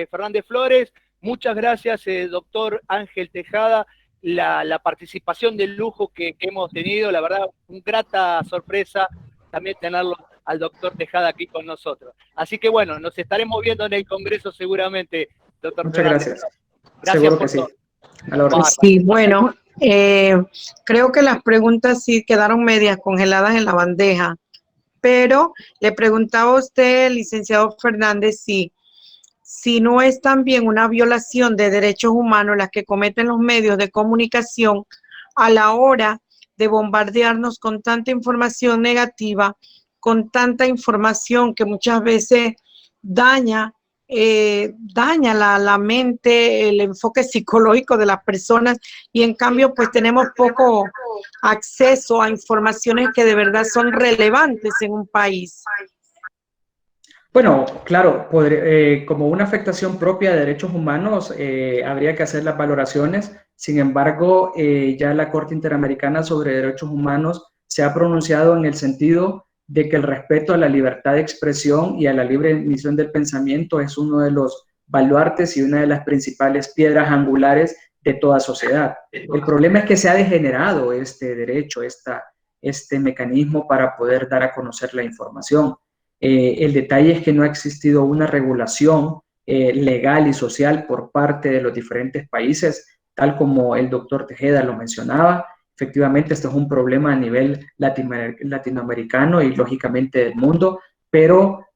Fernández Flores. Muchas gracias, doctor Ángel Tejada. La participación del lujo que hemos tenido, la verdad, una grata sorpresa también tenerlo al doctor Tejada aquí con nosotros. Así que bueno, nos estaremos viendo en el Congreso seguramente, doctor
Muchas
Fernández.
gracias.
Gracias
Seguro
por
que sí.
todo.
A la orden.
sí, bueno, creo que las preguntas sí quedaron medias congeladas en la bandeja, pero le preguntaba a usted, licenciado Fernández, si no es también una violación de derechos humanos las que cometen los medios de comunicación a la hora de bombardearnos con tanta información negativa, con tanta información que muchas veces daña la mente, el enfoque psicológico de las personas, y en cambio pues tenemos poco acceso a informaciones que de verdad son relevantes en un país.
Bueno, claro, como una afectación propia de derechos humanos, habría que hacer las valoraciones. Sin embargo, ya la Corte Interamericana sobre Derechos Humanos se ha pronunciado en el sentido de que el respeto a la libertad de expresión y a la libre emisión del pensamiento es uno de los baluartes y una de las principales piedras angulares de toda sociedad. El problema es que se ha degenerado este derecho, este mecanismo para poder dar a conocer la información. El detalle es que no ha existido una regulación legal y social por parte de los diferentes países, tal como el doctor Tejeda lo mencionaba. Efectivamente, esto es un problema a nivel latinoamericano y lógicamente del mundo, pero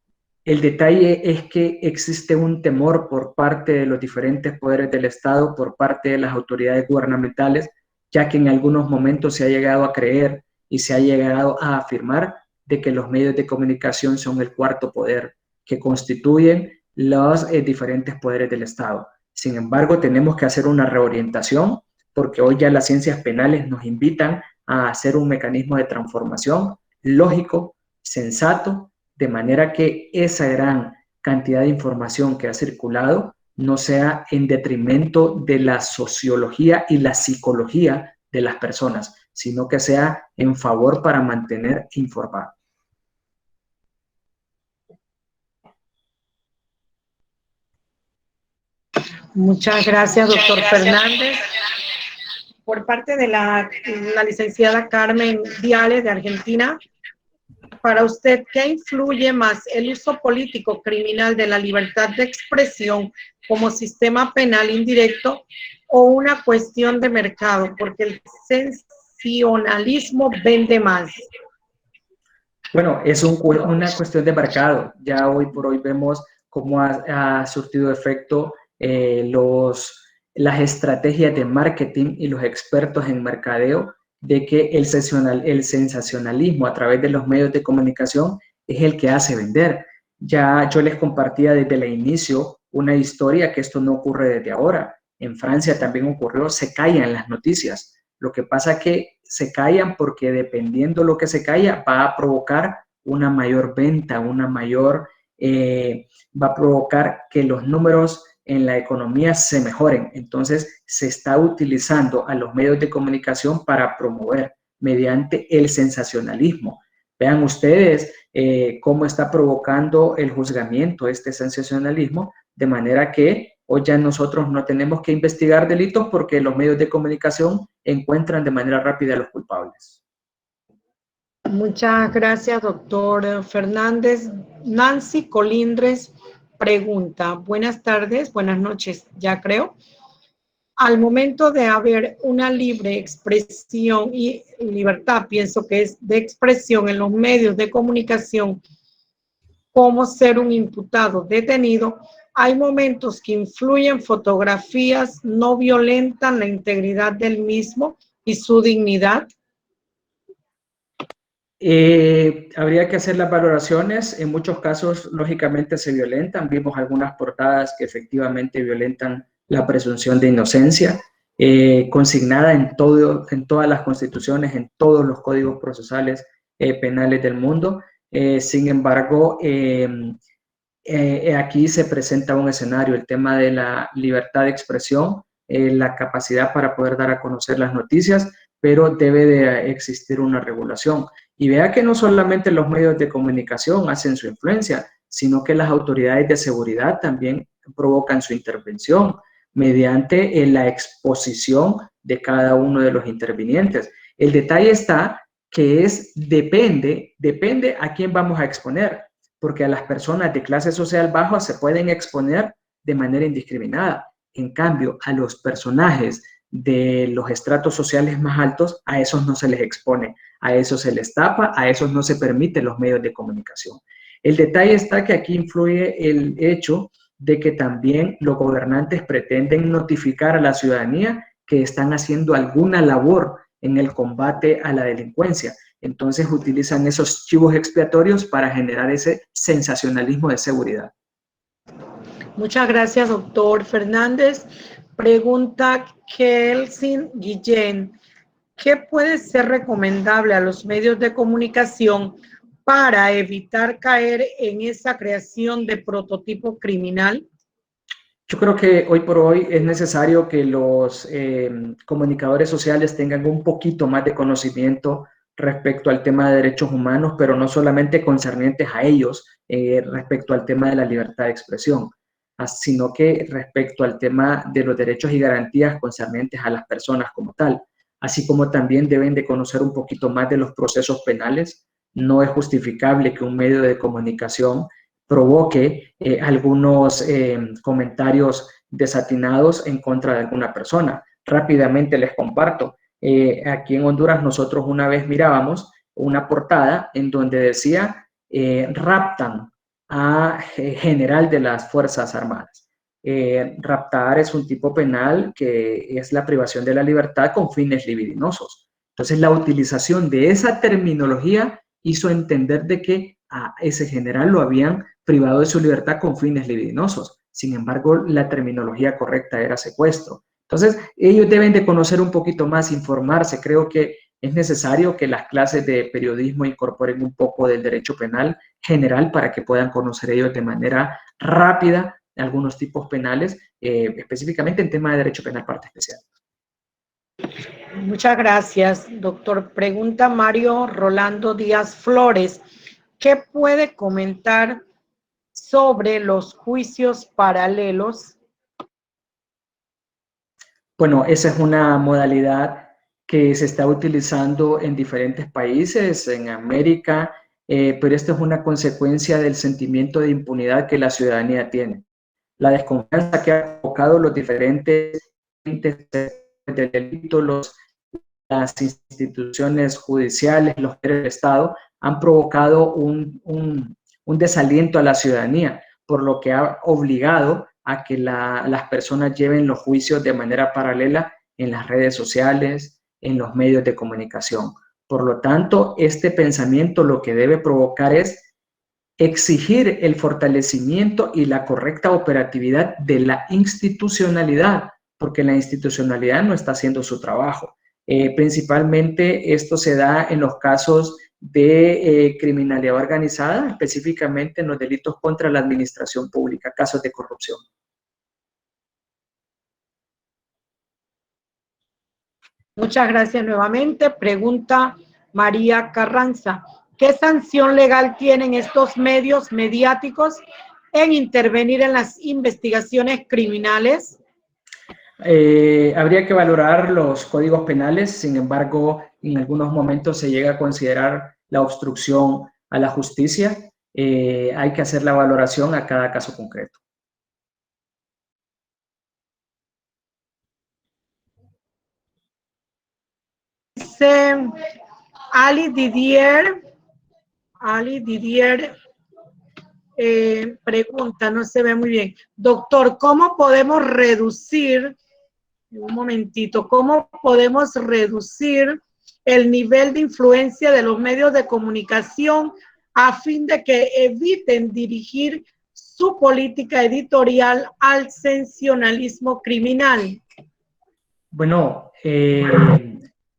el detalle es que existe un temor por parte de los diferentes poderes del Estado, por parte de las autoridades gubernamentales, ya que en algunos momentos se ha llegado a creer y se ha llegado a afirmar de que los medios de comunicación son el cuarto poder que constituyen los diferentes poderes del Estado. Sin embargo, tenemos que hacer una reorientación porque hoy ya las ciencias penales nos invitan a hacer un mecanismo de transformación lógico, sensato, de manera que esa gran cantidad de información que ha circulado no sea en detrimento de la sociología y la psicología de las personas, sino que sea en favor para mantener informado.
Muchas gracias, doctor Fernández. Por parte de la licenciada Carmen Viales de Argentina, para usted, ¿qué influye más, el uso político criminal de la libertad de expresión como sistema penal indirecto o una cuestión de mercado? Porque el sensacionalismo vende más.
Bueno, es una cuestión de mercado. Ya hoy por hoy vemos cómo ha surtido efecto las estrategias de marketing y los expertos en mercadeo de que el sensacionalismo a través de los medios de comunicación es el que hace vender. Ya yo les compartía desde el inicio una historia que esto no ocurre desde ahora. En Francia también ocurrió, se callan las noticias. Lo que pasa es que se callan porque dependiendo lo que se calla va a provocar una mayor venta, va a provocar que los números en la economía se mejoren. Entonces se está utilizando a los medios de comunicación para promover mediante el sensacionalismo. Vean ustedes cómo está provocando el juzgamiento este sensacionalismo, de manera que hoy ya nosotros no tenemos que investigar delitos porque los medios de comunicación encuentran de manera rápida a los culpables.
Muchas gracias, doctor Fernández. Nancy Colindres pregunta, buenas tardes, buenas noches, ya creo. Al momento de haber una libre expresión y libertad, pienso que es de expresión en los medios de comunicación, como ser un imputado detenido, hay momentos que influyen, fotografías no violentan la integridad del mismo y su dignidad.
Habría que hacer las valoraciones. En muchos casos, lógicamente, se violentan. Vimos algunas portadas que efectivamente violentan la presunción de inocencia, consignada en todas las constituciones, en todos los códigos procesales penales del mundo. Sin embargo, aquí se presenta un escenario, el tema de la libertad de expresión, la capacidad para poder dar a conocer las noticias, pero debe de existir una regulación. Y vea que no solamente los medios de comunicación hacen su influencia, sino que las autoridades de seguridad también provocan su intervención mediante la exposición de cada uno de los intervinientes. El detalle está que depende a quién vamos a exponer, porque a las personas de clase social baja se pueden exponer de manera indiscriminada. En cambio, a los personajes de los estratos sociales más altos, a esos no se les expone, a esos se les tapa, a esos no se permiten los medios de comunicación. El detalle está que aquí influye el hecho de que también los gobernantes pretenden notificar a la ciudadanía que están haciendo alguna labor en el combate a la delincuencia. Entonces utilizan esos chivos expiatorios para generar ese sensacionalismo de seguridad.
Muchas gracias, doctor Fernández. Pregunta Kelsin Guillén. ¿Qué puede ser recomendable a los medios de comunicación para evitar caer en esa creación de prototipo criminal?
Yo creo que hoy por hoy es necesario que los comunicadores sociales tengan un poquito más de conocimiento respecto al tema de derechos humanos, pero no solamente concernientes a ellos respecto al tema de la libertad de expresión, sino que respecto al tema de los derechos y garantías concernientes a las personas como tal, así como también deben de conocer un poquito más de los procesos penales. No es justificable que un medio de comunicación provoque algunos comentarios desatinados en contra de alguna persona. Rápidamente les comparto. Aquí en Honduras nosotros una vez mirábamos una portada en donde decía raptan a general de las Fuerzas Armadas. Raptar es un tipo penal que es la privación de la libertad con fines libidinosos. Entonces la utilización de esa terminología hizo entender de que a ese general lo habían privado de su libertad con fines libidinosos. Sin embargo, la terminología correcta era secuestro. Entonces, ellos deben de conocer un poquito más, informarse. Creo que es necesario que las clases de periodismo incorporen un poco del derecho penal general para que puedan conocer ellos de manera rápida algunos tipos penales, específicamente en tema de derecho penal parte especial.
Muchas gracias, doctor. Pregunta Mario Rolando Díaz Flores. ¿Qué puede comentar sobre los juicios paralelos?
Bueno, esa es una modalidad que se está utilizando en diferentes países, en América, pero esto es una consecuencia del sentimiento de impunidad que la ciudadanía tiene. La desconfianza que han provocado los diferentes entes de delito, las instituciones judiciales, los poderes del Estado, han provocado un desaliento a la ciudadanía, por lo que ha obligado a que las personas lleven los juicios de manera paralela en las redes sociales, en los medios de comunicación. Por lo tanto, este pensamiento lo que debe provocar es exigir el fortalecimiento y la correcta operatividad de la institucionalidad, porque la institucionalidad no está haciendo su trabajo. Principalmente esto se da en los casos de criminalidad organizada, específicamente en los delitos contra la administración pública, casos de corrupción.
Muchas gracias nuevamente. Pregunta María Carranza. ¿Qué sanción legal tienen estos medios mediáticos en intervenir en las investigaciones criminales?
Habría que valorar los códigos penales, sin embargo, en algunos momentos se llega a considerar la obstrucción a la justicia. Hay que hacer la valoración a cada caso concreto.
Dice Ali Didier, pregunta, no se ve muy bien. Doctor, ¿cómo podemos reducir, un momentito, cómo podemos reducir el nivel de influencia de los medios de comunicación a fin de que eviten dirigir su política editorial al sensacionalismo criminal?
Bueno,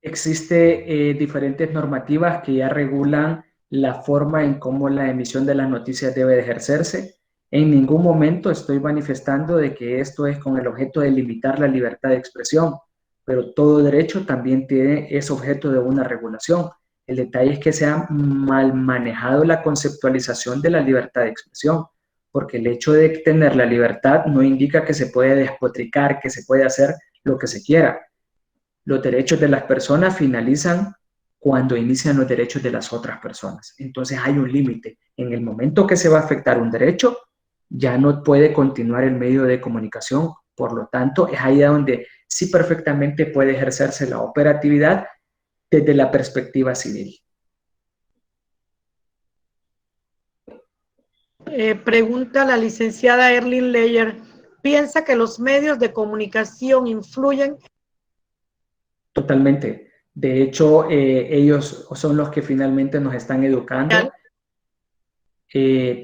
existe diferentes normativas que ya regulan la forma en cómo la emisión de las noticias debe de ejercerse. En ningún momento estoy manifestando de que esto es con el objeto de limitar la libertad de expresión, pero todo derecho también es objeto de una regulación. El detalle es que se ha mal manejado la conceptualización de la libertad de expresión, porque el hecho de tener la libertad no indica que se puede despotricar, que se puede hacer lo que se quiera. Los derechos de las personas finalizan cuando inician los derechos de las otras personas. Entonces hay un límite. En el momento que se va a afectar un derecho, ya no puede continuar el medio de comunicación. Por lo tanto, es ahí donde sí perfectamente puede ejercerse la operatividad desde la perspectiva civil.
Pregunta la licenciada Erlyn Leyer. ¿Piensa que los medios de comunicación influyen?
Totalmente. De hecho, ellos son los que finalmente nos están educando.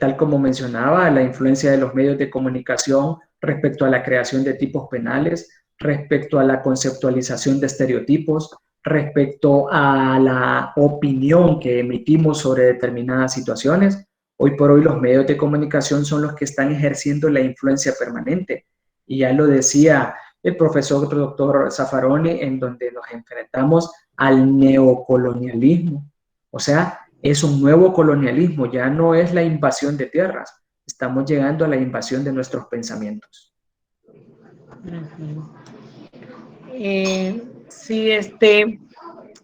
Tal como mencionaba, la influencia de los medios de comunicación respecto a la creación de tipos penales, respecto a la conceptualización de estereotipos, respecto a la opinión que emitimos sobre determinadas situaciones. Hoy por hoy los medios de comunicación son los que están ejerciendo la influencia permanente. Y ya lo decía el profesor doctor Zaffaroni, en donde nos enfrentamos al neocolonialismo. O sea, es un nuevo colonialismo, ya no es la invasión de tierras, estamos llegando a la invasión de nuestros pensamientos.
Sí,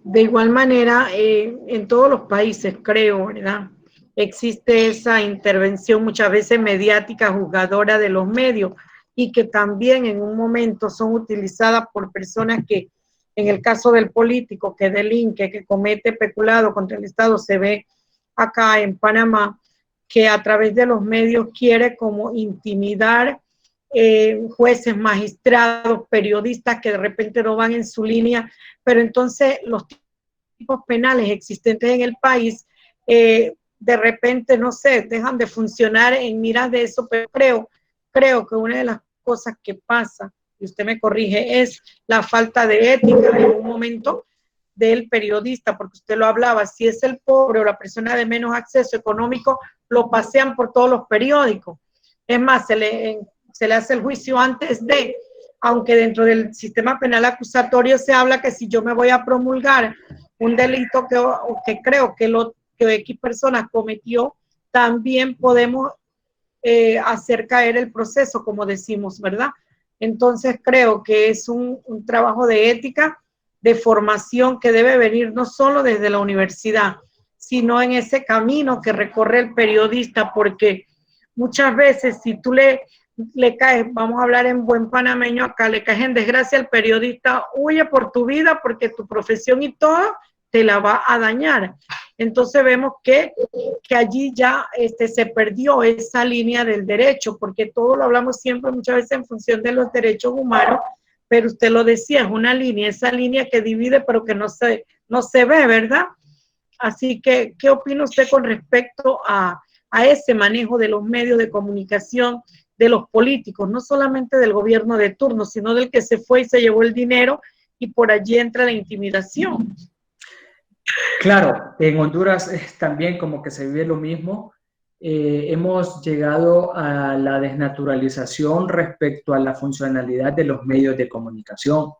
de igual manera, en todos los países, creo, ¿verdad? Existe esa intervención muchas veces mediática, juzgadora de los medios, y que también en un momento son utilizadas por personas que, en el caso del político que delinque, que comete peculado contra el Estado, se ve acá en Panamá, que a través de los medios quiere como intimidar jueces, magistrados, periodistas que de repente no van en su línea, pero entonces los tipos penales existentes en el país de repente, no sé, dejan de funcionar en miras de eso, pero creo que una de las cosas que pasa, y usted me corrige, es la falta de ética en un momento del periodista, porque usted lo hablaba, si es el pobre o la persona de menos acceso económico, lo pasean por todos los periódicos. Es más, se le hace el juicio antes de, aunque dentro del sistema penal acusatorio se habla que si yo me voy a promulgar un delito que creo que X personas cometió, también podemos hacer caer el proceso, como decimos, ¿verdad? Entonces creo que es un trabajo de ética, de formación que debe venir no solo desde la universidad, sino en ese camino que recorre el periodista, porque muchas veces si tú le caes, vamos a hablar en buen panameño acá, le caes en desgracia al periodista, huye por tu vida porque tu profesión y todo te la va a dañar. Entonces vemos que allí ya se perdió esa línea del derecho, porque todo lo hablamos siempre muchas veces en función de los derechos humanos, pero usted lo decía, es una línea, esa línea que divide pero que no se ve, ¿verdad? Así que, ¿qué opina usted con respecto a ese manejo de los medios de comunicación, de los políticos, no solamente del gobierno de turno, sino del que se fue y se llevó el dinero y por allí entra la intimidación?
Claro, en Honduras también como que se vive lo mismo. Hemos llegado a la desnaturalización respecto a la funcionalidad de los medios de comunicación.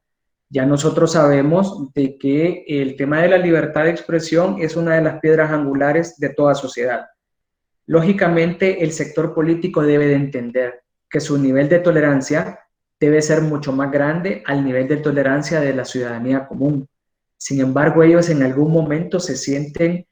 Ya nosotros sabemos de que el tema de la libertad de expresión es una de las piedras angulares de toda sociedad. Lógicamente, el sector político debe de entender que su nivel de tolerancia debe ser mucho más grande al nivel de tolerancia de la ciudadanía común. Sin embargo, ellos en algún momento se sienten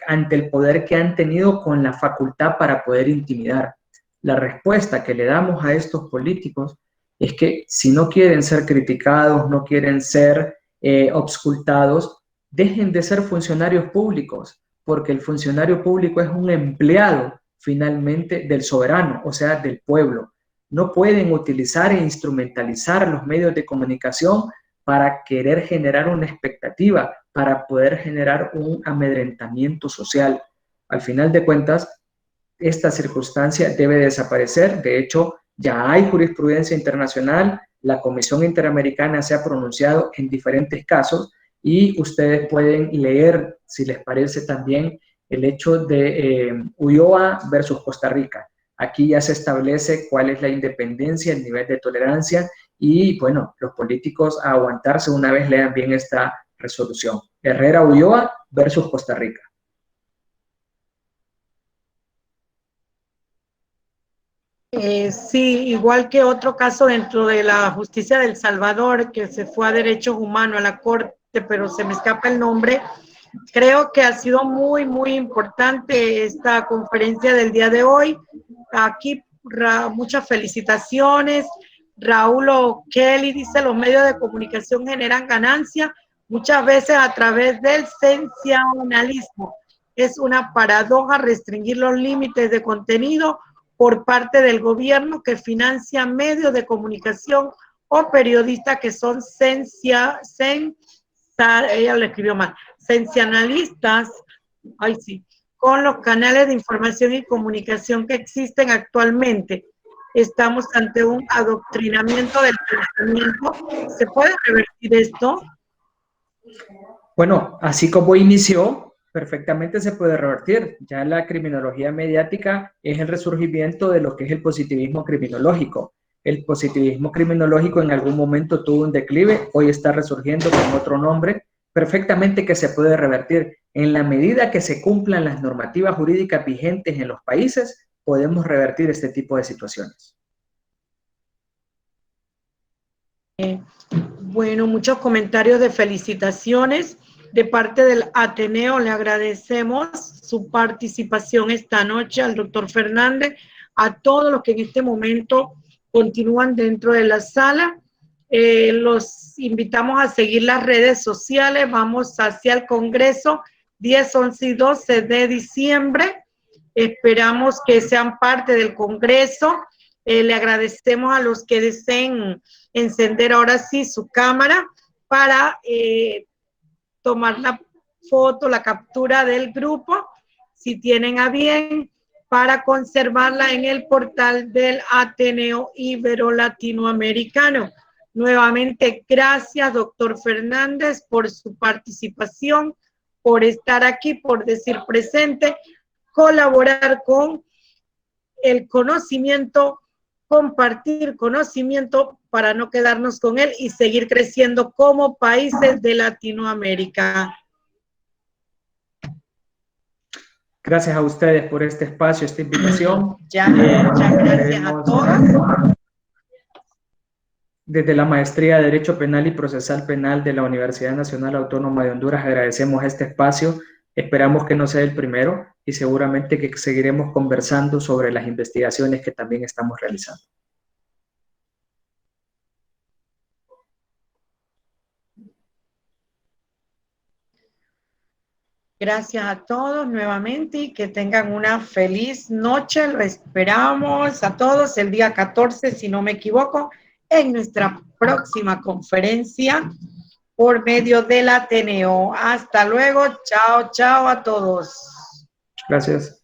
ante el poder que han tenido con la facultad para poder intimidar. La respuesta que le damos a estos políticos es que si no quieren ser criticados, no quieren ser obscultados, dejen de ser funcionarios públicos, porque el funcionario público es un empleado finalmente del soberano, o sea, del pueblo. No pueden utilizar e instrumentalizar los medios de comunicación para querer generar una expectativa, para poder generar un amedrentamiento social. Al final de cuentas, esta circunstancia debe desaparecer. De hecho, ya hay jurisprudencia internacional, la Comisión Interamericana se ha pronunciado en diferentes casos y ustedes pueden leer, si les parece también, el hecho de Ulloa versus Costa Rica. Aquí ya se establece cuál es la independencia, el nivel de tolerancia y, bueno, los políticos a aguantarse una vez lean bien esta resolución. Herrera Ulloa versus Costa Rica.
Sí, igual que otro caso dentro de la justicia de El Salvador, que se fue a derechos humanos a la corte, pero se me escapa el nombre. Creo que ha sido muy, muy importante esta conferencia del día de hoy. Aquí muchas felicitaciones. Raúl O'Kelly dice, los medios de comunicación generan ganancia, muchas veces a través del sensacionalismo. Es una paradoja restringir los límites de contenido por parte del gobierno que financia medios de comunicación o periodistas que son ella lo escribió mal, sensacionalistas, ay sí, con los canales de información y comunicación que existen actualmente. Estamos ante un adoctrinamiento del pensamiento. ¿Se puede revertir esto?
Bueno, así como inició, perfectamente se puede revertir. Ya la criminología mediática es el resurgimiento de lo que es el positivismo criminológico. El positivismo criminológico en algún momento tuvo un declive, hoy está resurgiendo con otro nombre, perfectamente que se puede revertir. En la medida que se cumplan las normativas jurídicas vigentes en los países, podemos revertir este tipo de situaciones.
Bueno, muchos comentarios de felicitaciones de parte del Ateneo. Le agradecemos su participación esta noche al doctor Fernández, a todos los que en este momento continúan dentro de la sala. Los invitamos a seguir las redes sociales. Vamos hacia el Congreso 10, 11 y 12 de diciembre. Esperamos que sean parte del Congreso. Le agradecemos a los que deseen encender ahora sí su cámara para tomar la foto, la captura del grupo, si tienen a bien, para conservarla en el portal del Ateneo Ibero-Latinoamericano. Nuevamente, gracias, doctor Fernández, por su participación, por estar aquí, por decir presente, colaborar con el conocimiento, compartir conocimiento para no quedarnos con él y seguir creciendo como países de Latinoamérica.
Gracias a ustedes por este espacio, esta invitación.
Muchas gracias a todos.
Desde la Maestría de Derecho Penal y Procesal Penal de la Universidad Nacional Autónoma de Honduras agradecemos este espacio. Esperamos que no sea el primero y seguramente que seguiremos conversando sobre las investigaciones que también estamos realizando.
Gracias a todos nuevamente y que tengan una feliz noche. Lo esperamos a todos el día 14, si no me equivoco, en nuestra próxima conferencia por medio del Ateneo. Hasta luego. Chao, chao a todos.
Gracias.